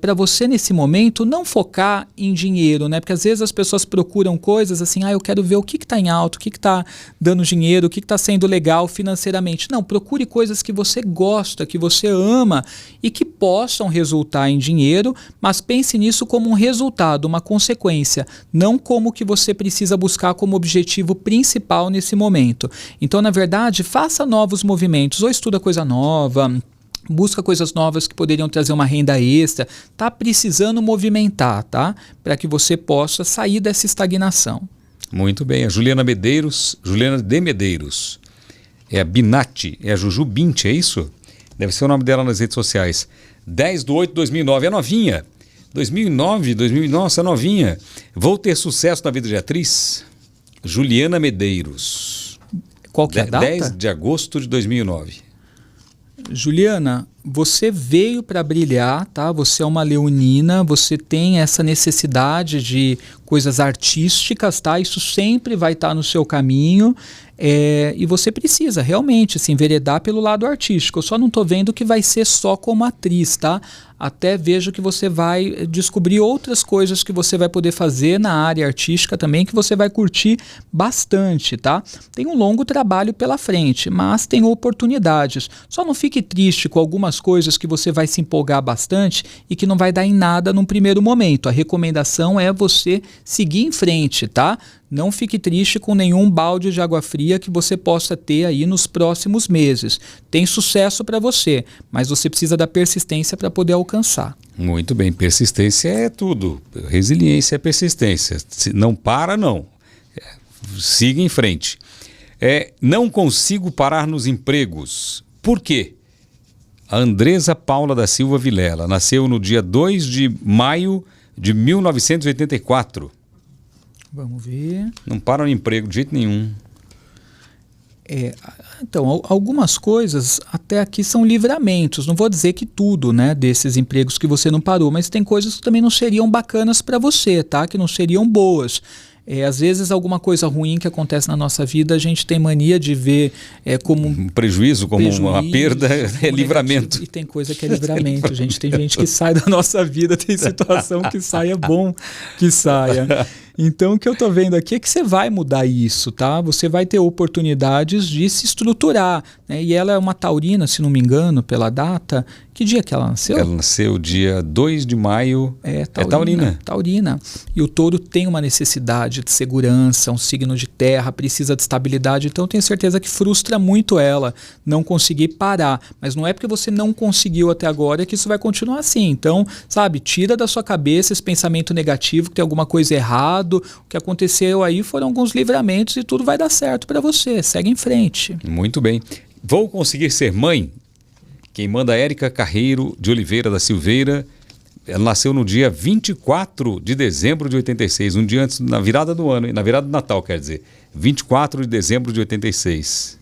para você, nesse momento, não focar em dinheiro, né? Porque às vezes as pessoas procuram coisas assim, eu quero ver o que está em alto, o que está dando dinheiro, o que está sendo legal financeiramente. Não, procure coisas que você gosta, que você ama e que possam resultar em dinheiro, mas pense nisso como um resultado, uma consequência, não como que você precisa buscar como objetivo principal nesse momento. Então, na verdade, faça novos movimentos, ou estuda coisa nova, busca coisas novas que poderiam trazer uma renda extra, tá precisando movimentar, tá? Para que você possa sair dessa estagnação. Muito bem, a Juliana de Medeiros, é a Binati, é a Juju Bint, é isso? Deve ser o nome dela nas redes sociais. 10/8/2009, é novinha. 2009, nossa, é novinha. Vou ter sucesso na vida de atriz? Juliana Medeiros. Qual que é a data? 10 de agosto de 2009. Juliana, você veio para brilhar, tá? Você é uma leonina, você tem essa necessidade de coisas artísticas, tá? Isso sempre vai estar no seu caminho. E você precisa realmente se enveredar pelo lado artístico. Eu só não estou vendo que vai ser só como atriz, tá? Até vejo que você vai descobrir outras coisas que você vai poder fazer na área artística também, que você vai curtir bastante, tá? Tem um longo trabalho pela frente, mas tem oportunidades. Só não fique triste com algumas coisas que você vai se empolgar bastante e que não vai dar em nada num primeiro momento. A recomendação é você seguir em frente, tá? Não fique triste com nenhum balde de água fria que você possa ter aí nos próximos meses. Tem sucesso para você, mas você precisa da persistência para poder alcançar. Muito bem, persistência é tudo. Resiliência é persistência. Não para, não. Siga em frente. Não consigo parar nos empregos. Por quê? A Andresa Paula da Silva Vilela nasceu no dia 2 de maio de 1984. Vamos ver. Não para no emprego de jeito nenhum. Então, algumas coisas até aqui são livramentos. Não vou dizer que tudo, né, desses empregos que você não parou, mas tem coisas que também não seriam bacanas para você, tá? Que não seriam boas. Às vezes alguma coisa ruim que acontece na nossa vida, a gente tem mania de ver como um prejuízo, como uma perda, livramento. E tem coisa que é livramento, gente. Tem gente que sai da nossa vida, tem situação que sai, é bom que saia. Então, o que eu estou vendo aqui é que você vai mudar isso, tá? Você vai ter oportunidades de se estruturar, né? E ela é uma taurina, se não me engano, pela data. Que dia que ela nasceu? Ela nasceu dia 2 de maio. Taurina. Taurina. E o touro tem uma necessidade de segurança, um signo de terra, precisa de estabilidade. Então, eu tenho certeza que frustra muito ela não conseguir parar. Mas não é porque você não conseguiu até agora que isso vai continuar assim. Então, sabe, tira da sua cabeça esse pensamento negativo, que tem alguma coisa errada. O que aconteceu aí foram alguns livramentos e tudo vai dar certo para você. Segue em frente. Muito bem. Vou conseguir ser mãe? Quem manda é Érica Carreiro de Oliveira da Silveira. Ela nasceu no dia 24 de dezembro de 86, um dia antes, na virada do ano, na virada do Natal, quer dizer. 24 de dezembro de 86.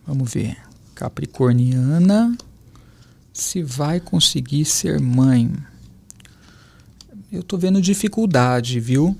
Vamos ver. Capricorniana, se vai conseguir ser mãe. Eu tô vendo dificuldade, viu?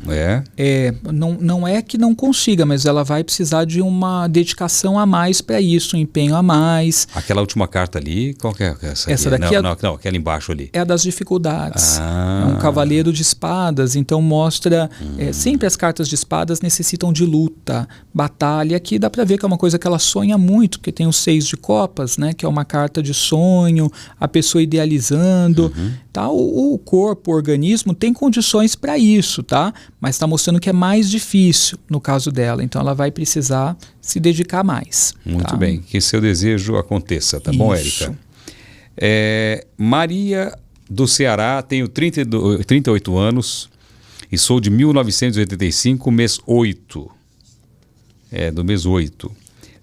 Não é que não consiga, mas ela vai precisar de uma dedicação a mais para isso, um empenho a mais. Aquela última carta ali, qual que é essa? Essa daqui não, aquela embaixo ali. É a das dificuldades. É um cavaleiro de espadas, então mostra... sempre as cartas de espadas necessitam de luta, batalha. Aqui dá para ver que é uma coisa que ela sonha muito, porque tem o 6 de copas, né? Que é uma carta de sonho, a pessoa idealizando. Tá? O corpo, o organismo tem condições para isso, tá? Mas está mostrando que é mais difícil no caso dela. Então ela vai precisar se dedicar mais. Muito bem. Que seu desejo aconteça, tá bom, Érica? Maria do Ceará, tenho 38 anos e sou de 1985, mês 8. Do mês 8.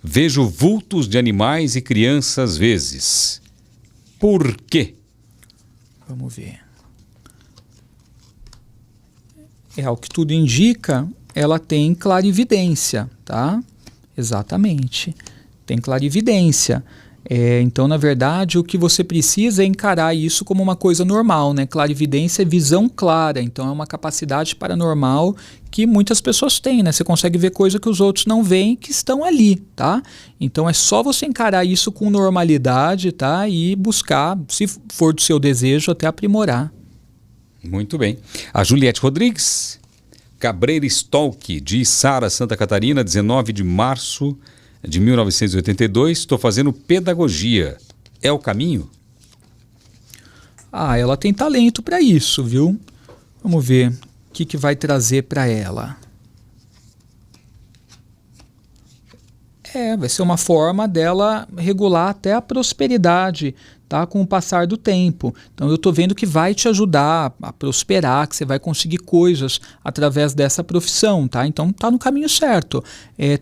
Vejo vultos de animais e crianças às vezes. Por quê? Vamos ver. Ao que tudo indica, ela tem clarividência, tá? Exatamente. Tem clarividência. Então, na verdade, o que você precisa é encarar isso como uma coisa normal, né? Clarividência é visão clara, então é uma capacidade paranormal que muitas pessoas têm, né? Você consegue ver coisa que os outros não veem que estão ali, tá? Então é só você encarar isso com normalidade, tá? E buscar, se for do seu desejo, até aprimorar. Muito bem. A Juliette Rodrigues, Cabreira Stolk, de Içara, Santa Catarina, 19 de março de 1982. Estou fazendo pedagogia. É o caminho? Ela tem talento para isso, viu? Vamos ver o que vai trazer para ela. Vai ser uma forma dela regular até a prosperidade, tá? Com o passar do tempo. Então eu estou vendo que vai te ajudar a prosperar, que você vai conseguir coisas através dessa profissão, tá? Então tá no caminho certo.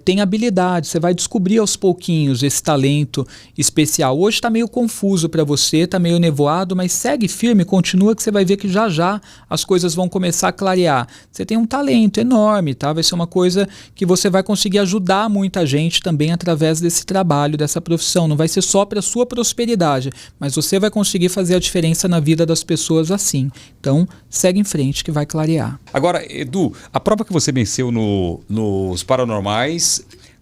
Tem habilidade, você vai descobrir aos pouquinhos esse talento especial. Hoje está meio confuso para você, está meio nevoado, mas segue firme, continua que você vai ver que já já as coisas vão começar a clarear. Você tem um talento enorme, tá? Vai ser uma coisa que você vai conseguir ajudar muita gente também através desse trabalho, dessa profissão. Não vai ser só para sua prosperidade, mas você vai conseguir fazer a diferença na vida das pessoas assim. Então, segue em frente que vai clarear. Agora, Edu, a prova que você venceu nos Paranormais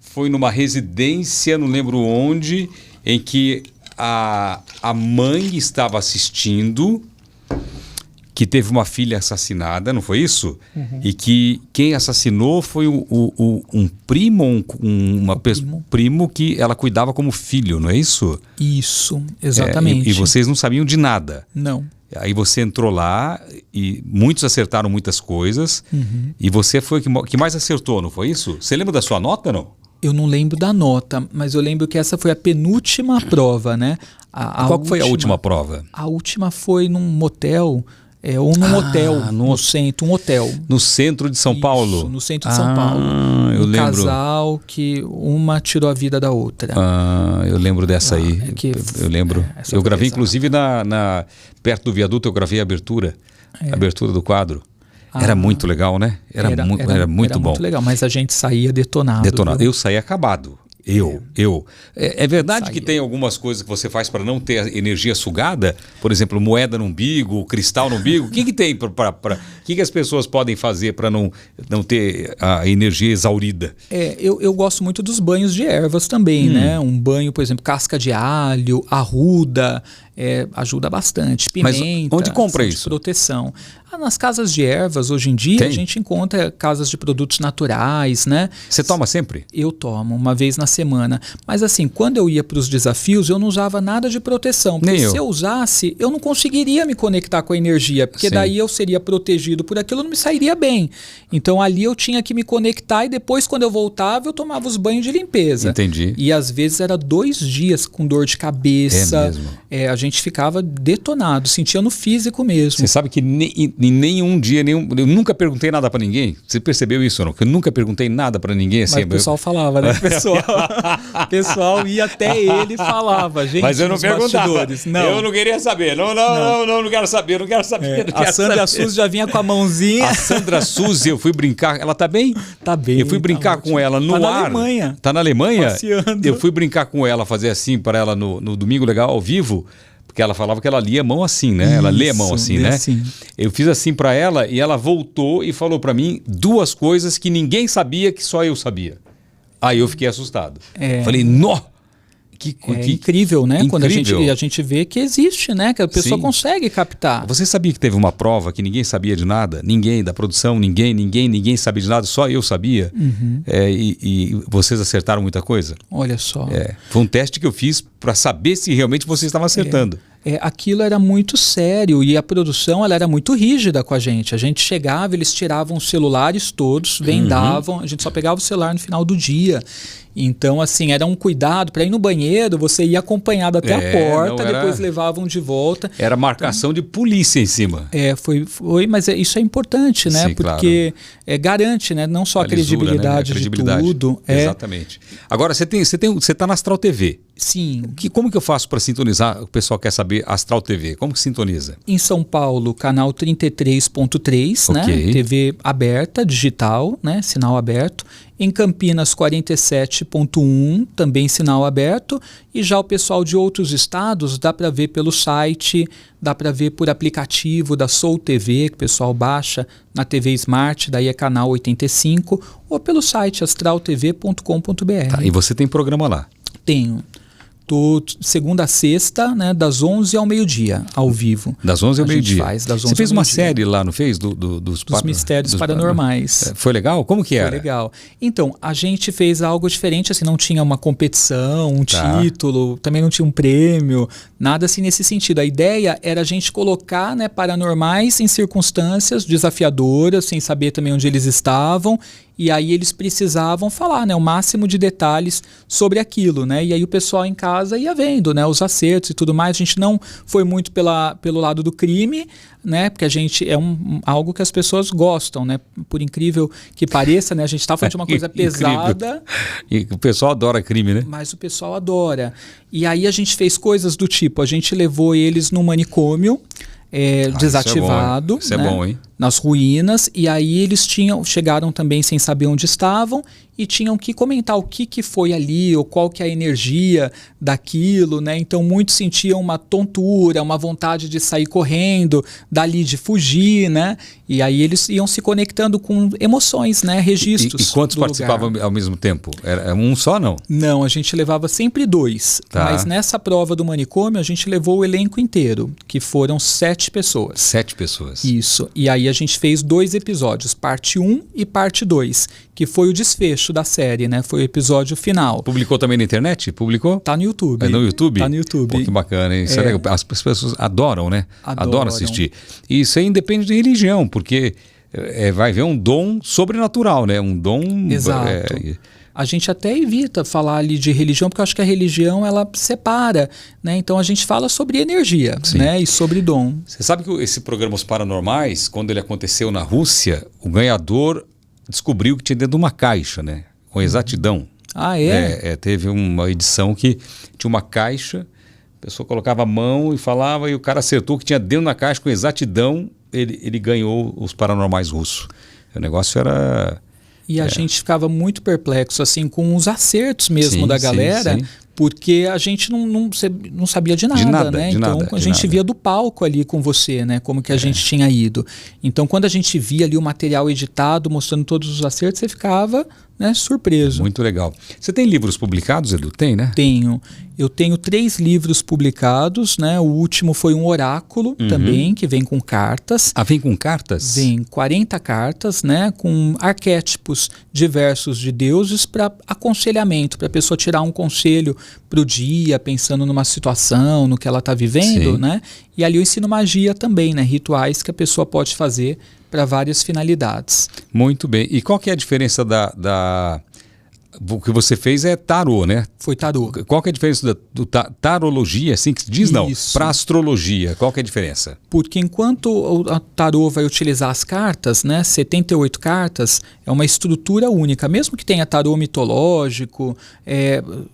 foi numa residência, não lembro onde, em que a mãe estava assistindo, que teve uma filha assassinada, não foi isso? E que quem assassinou foi um primo, primo que ela cuidava como filho, não é isso? Isso, exatamente. E vocês não sabiam de nada. Não. Aí você entrou lá e muitos acertaram muitas coisas e você foi o que mais acertou, não foi isso? Você lembra da sua nota, não? Eu não lembro da nota, mas eu lembro que essa foi a penúltima prova, né? Qual foi a última prova? A última foi num motel... ou num hotel, no centro, um hotel. No centro de São Paulo? No centro de São Paulo. Eu lembro. Casal que uma tirou a vida da outra. Eu lembro dessa aí. Eu lembro. Eu gravei, inclusive, perto do viaduto, eu gravei a abertura do quadro. Era muito legal, né? Era muito bom. Era muito legal, mas a gente saía detonado. Eu saía acabado. É verdade que tem algumas coisas que você faz para não ter a energia sugada? Por exemplo, moeda no umbigo, cristal no umbigo. O que tem o que as pessoas podem fazer para não ter a energia exaurida? Eu gosto muito dos banhos de ervas também, né? Um banho, por exemplo, casca de alho, arruda, ajuda bastante. Pimenta. Mas onde compra isso? Proteção. Nas casas de ervas, hoje em dia, a gente encontra casas de produtos naturais, né? Você toma sempre? Eu tomo, uma vez na semana. Mas assim, quando eu ia para os desafios, eu não usava nada de proteção. Porque se eu usasse, eu não conseguiria me conectar com a energia. Porque daí eu seria protegido por aquilo, não me sairia bem. Então ali eu tinha que me conectar e depois, quando eu voltava, eu tomava os banhos de limpeza. Entendi. E às vezes era 2 dias com dor de cabeça. Mesmo? A gente ficava detonado, sentia no físico mesmo. Você sabe que em nenhum dia, eu nunca perguntei nada pra ninguém. Você percebeu isso, não? Que eu nunca perguntei nada pra ninguém. Assim, mas o pessoal falava, né? O pessoal ia até ele e falava, gente. Mas eu não perguntava. Não. Eu não queria saber. Não quero saber, não quero saber. A Sandra Suzy já vinha com a mãozinha. A Sandra Suzy, eu fui brincar. Ela tá bem? Tá bem. Eu fui brincar com ela no ar. Tá na Alemanha. Tá na Alemanha? Passeando. Eu fui brincar com ela, fazer assim para ela no Domingo Legal ao vivo. Porque que ela falava que ela lia a mão assim, né? Ela lê a mão assim, né? Assim. Eu fiz assim para ela e ela voltou e falou para mim 2 coisas que ninguém sabia, que só eu sabia. Aí eu fiquei assustado. Falei, nó! Que incrível, né? Incrível. Quando a gente vê que existe, né? Que a pessoa consegue captar. Você sabia que teve uma prova que ninguém sabia de nada? Ninguém da produção, ninguém sabia de nada, só eu sabia. E vocês acertaram muita coisa? Olha só. Foi um teste que eu fiz para saber se realmente vocês estavam acertando. Aquilo era muito sério e a produção ela era muito rígida com a gente. A gente chegava, eles tiravam os celulares todos, vendavam, a gente só pegava o celular no final do dia. Então, assim, era um cuidado para ir no banheiro, você ia acompanhado até a porta, depois levavam de volta. Era marcação de polícia em cima. Mas isso é importante, né? Sim, porque garante, né? Não só a credibilidade, né? De tudo. Exatamente. Agora, você está na Astral TV. Sim. Como que eu faço para sintonizar? O pessoal quer saber Astral TV. Como que sintoniza? Em São Paulo, canal 33.3, né? TV aberta, digital, né? Sinal aberto. Em Campinas, 47.1, também sinal aberto. E já o pessoal de outros estados dá para ver pelo site, dá para ver por aplicativo da Soul TV, que o pessoal baixa na TV Smart, daí é canal 85, ou pelo site astraltv.com.br. Tá, e você tem programa lá? Tenho. Segunda a sexta, né, das 11 ao meio-dia, ao vivo. Das 11 ao meio-dia. Você fez uma série lá, não fez? Dos mistérios paranormais. Foi legal? Como que era? Foi legal. Então, a gente fez algo diferente, assim, não tinha uma competição, um título, também não tinha um prêmio, nada assim nesse sentido. A ideia era a gente colocar, né, paranormais em circunstâncias desafiadoras, sem saber também onde eles estavam. E aí eles precisavam falar, né, o máximo de detalhes sobre aquilo, né? E aí o pessoal em casa ia vendo, né, os acertos e tudo mais. A gente não foi muito pelo lado do crime, né? Porque a gente algo que as pessoas gostam, né? Por incrível que pareça, né? A gente está falando de uma coisa pesada. E o pessoal adora crime, né? Mas o pessoal adora. E aí a gente fez coisas do tipo, a gente levou eles num manicômio desativado, isso é bom, hein? Nas ruínas, e aí eles chegaram também sem saber onde estavam e tinham que comentar o que foi ali, ou qual que é a energia daquilo, né? Então muitos sentiam uma tontura, uma vontade de sair correndo, dali de fugir, né? E aí eles iam se conectando com emoções, né? Registros. E quantos participavam ao mesmo tempo? Era um só, não? Não, a gente levava sempre 2. Mas nessa prova do manicômio a gente levou o elenco inteiro, que foram 7 pessoas. 7 pessoas. Isso. E aí a gente fez 2 episódios, parte 1 e parte 2, que foi o desfecho da série, né? Foi o episódio final. Publicou também na internet? Publicou? Tá no YouTube. É no YouTube? Tá no YouTube. Pô, que bacana, hein? Isso é legal. As pessoas adoram, né? Adoram assistir. E isso aí independe de religião, porque vai ver um dom sobrenatural, né? Um dom... Exato. A gente até evita falar ali de religião, porque eu acho que a religião, ela separa, né? Então a gente fala sobre energia, né? E sobre dom. Você sabe que esse programa Os Paranormais, quando ele aconteceu na Rússia, o ganhador descobriu que tinha dentro de uma caixa, né? Com exatidão. Ah, é? Teve uma edição que tinha uma caixa, a pessoa colocava a mão e falava, e o cara acertou que tinha dentro da caixa com exatidão, ele ganhou os Paranormais russos. O negócio era... E a gente ficava muito perplexo assim com os acertos mesmo da galera, sim. Porque a gente não sabia de nada, né? Então a gente via do palco ali com você, né? Como que a gente tinha ido. Então quando a gente via ali o material editado mostrando todos os acertos, você ficava, né, surpreso. Muito legal. Você tem livros publicados, Edu? Tem, né? Tenho. Eu tenho 3 livros publicados, né? O último foi um oráculo também, que vem com cartas. Ah, vem com cartas? Vem 40 cartas, né? Com arquétipos diversos de deuses para aconselhamento, para a pessoa tirar um conselho para o dia, pensando numa situação, no que ela está vivendo, né? E ali eu ensino magia também, né? Rituais que a pessoa pode fazer para várias finalidades. Muito bem. E qual que é a diferença o que você fez é tarô, né? Foi tarô. Qual que é a diferença do tarologia, assim que se diz? Não, para astrologia, qual que é a diferença? Porque enquanto o tarô vai utilizar as cartas, né, 78 cartas, é uma estrutura única. Mesmo que tenha tarô mitológico,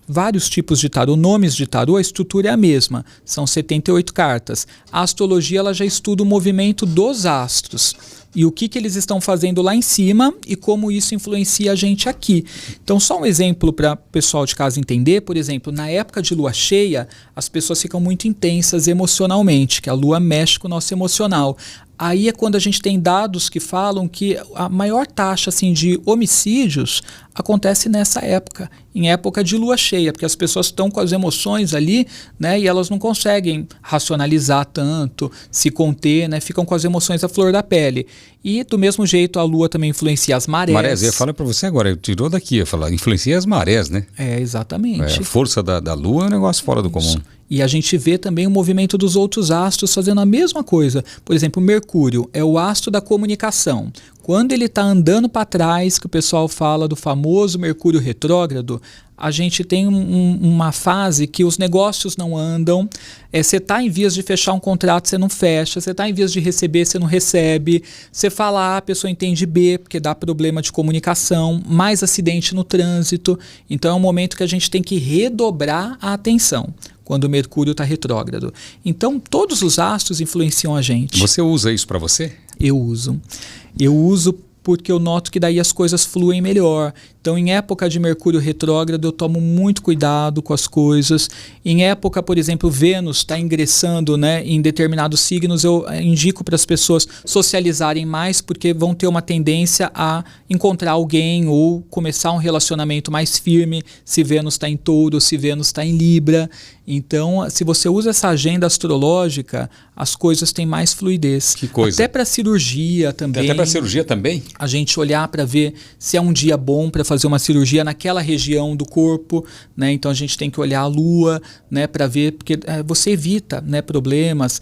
vários tipos de tarô, nomes de tarô, a estrutura é a mesma. São 78 cartas. A astrologia ela já estuda o movimento dos astros. e o que eles estão fazendo lá em cima e como isso influencia a gente aqui. Então, só um exemplo para o pessoal de casa entender, por exemplo, na época de lua cheia, as pessoas ficam muito intensas emocionalmente, que a lua mexe com o nosso emocional. Aí é quando a gente tem dados que falam que a maior taxa assim, de homicídios acontece nessa época, em época de lua cheia, porque as pessoas estão com as emoções ali, né, e elas não conseguem racionalizar tanto, se conter, né, ficam com as emoções à flor da pele. E do mesmo jeito a lua também influencia as marés. Marés, eu ia falar para você agora, eu tirou daqui, eu falar, influencia as marés, né? Exatamente. A força da lua é um negócio fora do comum. E a gente vê também o movimento dos outros astros fazendo a mesma coisa. Por exemplo, o Mercúrio é o astro da comunicação. Quando ele está andando para trás, que o pessoal fala do famoso Mercúrio retrógrado, a gente tem uma fase que os negócios não andam, você está em vias de fechar um contrato, você não fecha, você está em vias de receber, você não recebe, você fala A, a pessoa entende B, porque dá problema de comunicação, mais acidente no trânsito. Então é um momento que a gente tem que redobrar a atenção, quando o Mercúrio está retrógrado. Então todos os astros influenciam a gente. Você usa isso para você? Eu uso porque eu noto que daí as coisas fluem melhor. Então, em época de Mercúrio retrógrado, eu tomo muito cuidado com as coisas. Em época, por exemplo, Vênus está ingressando, né, em determinados signos, eu indico para as pessoas socializarem mais, porque vão ter uma tendência a encontrar alguém ou começar um relacionamento mais firme, se Vênus está em Touro, se Vênus está em Libra. Então, se você usa essa agenda astrológica, as coisas têm mais fluidez. Que coisa. Até para cirurgia também. Até para cirurgia também? A gente olhar para ver se é um dia bom para fazer uma cirurgia naquela região do corpo, né? Então a gente tem que olhar a lua, né, para ver, porque você evita, né, problemas,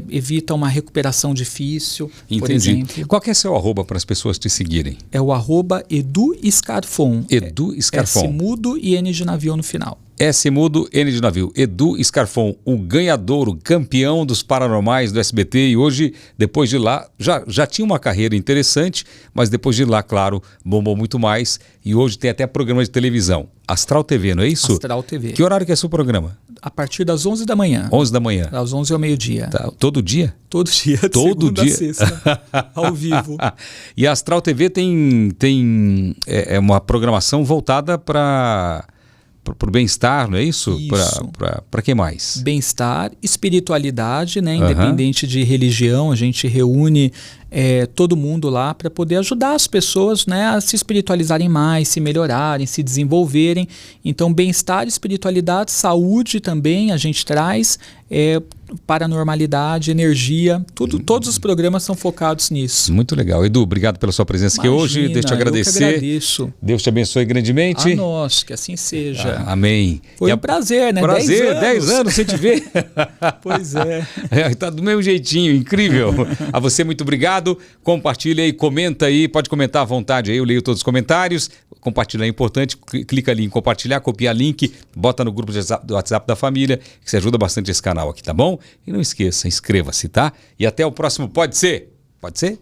evita uma recuperação difícil. Entendi. Por exemplo. Qual que é seu arroba para as pessoas te seguirem? É o @Edu Scarfon. Edu Scarfon. S mudo e N de navio no final. S mudo, N de navio. Edu Scarfon, o ganhador, o campeão dos paranormais do SBT, e hoje, depois de lá, já tinha uma carreira interessante, mas depois de lá, claro, bombou muito mais, e hoje tem até programa de televisão. Astral TV, não é isso? Astral TV. Que horário que é seu programa? A partir das 11 da manhã. 11 da manhã. Das 11 ao meio-dia. Tá. Todo dia? Todo dia, de todo segunda dia. a sexta, ao vivo. E a Astral TV tem uma programação voltada para o bem-estar, não é isso? Para que mais? Bem-estar, espiritualidade, né? Independente de religião, a gente reúne todo mundo lá para poder ajudar as pessoas, né, a se espiritualizarem mais, se melhorarem, se desenvolverem. Então, bem-estar, espiritualidade, saúde também a gente traz, paranormalidade, energia, todos os programas são focados nisso. Muito legal. Edu, obrigado pela sua presença aqui hoje. Deixa eu te agradecer. Eu que agradeço. Deus te abençoe grandemente. A nós, que assim seja. Amém. Foi um prazer, né? Prazer, 10 anos sem te ver. Pois é. Tá do mesmo jeitinho, incrível. A você, muito obrigado. Compartilha aí, comenta aí, pode comentar à vontade aí, eu leio todos os comentários. Compartilhar é importante, clica ali em compartilhar, copia link, bota no grupo do WhatsApp da família, que você ajuda bastante esse canal aqui, tá bom? E não esqueça, inscreva-se, tá? E até o próximo Pode Ser? Pode ser?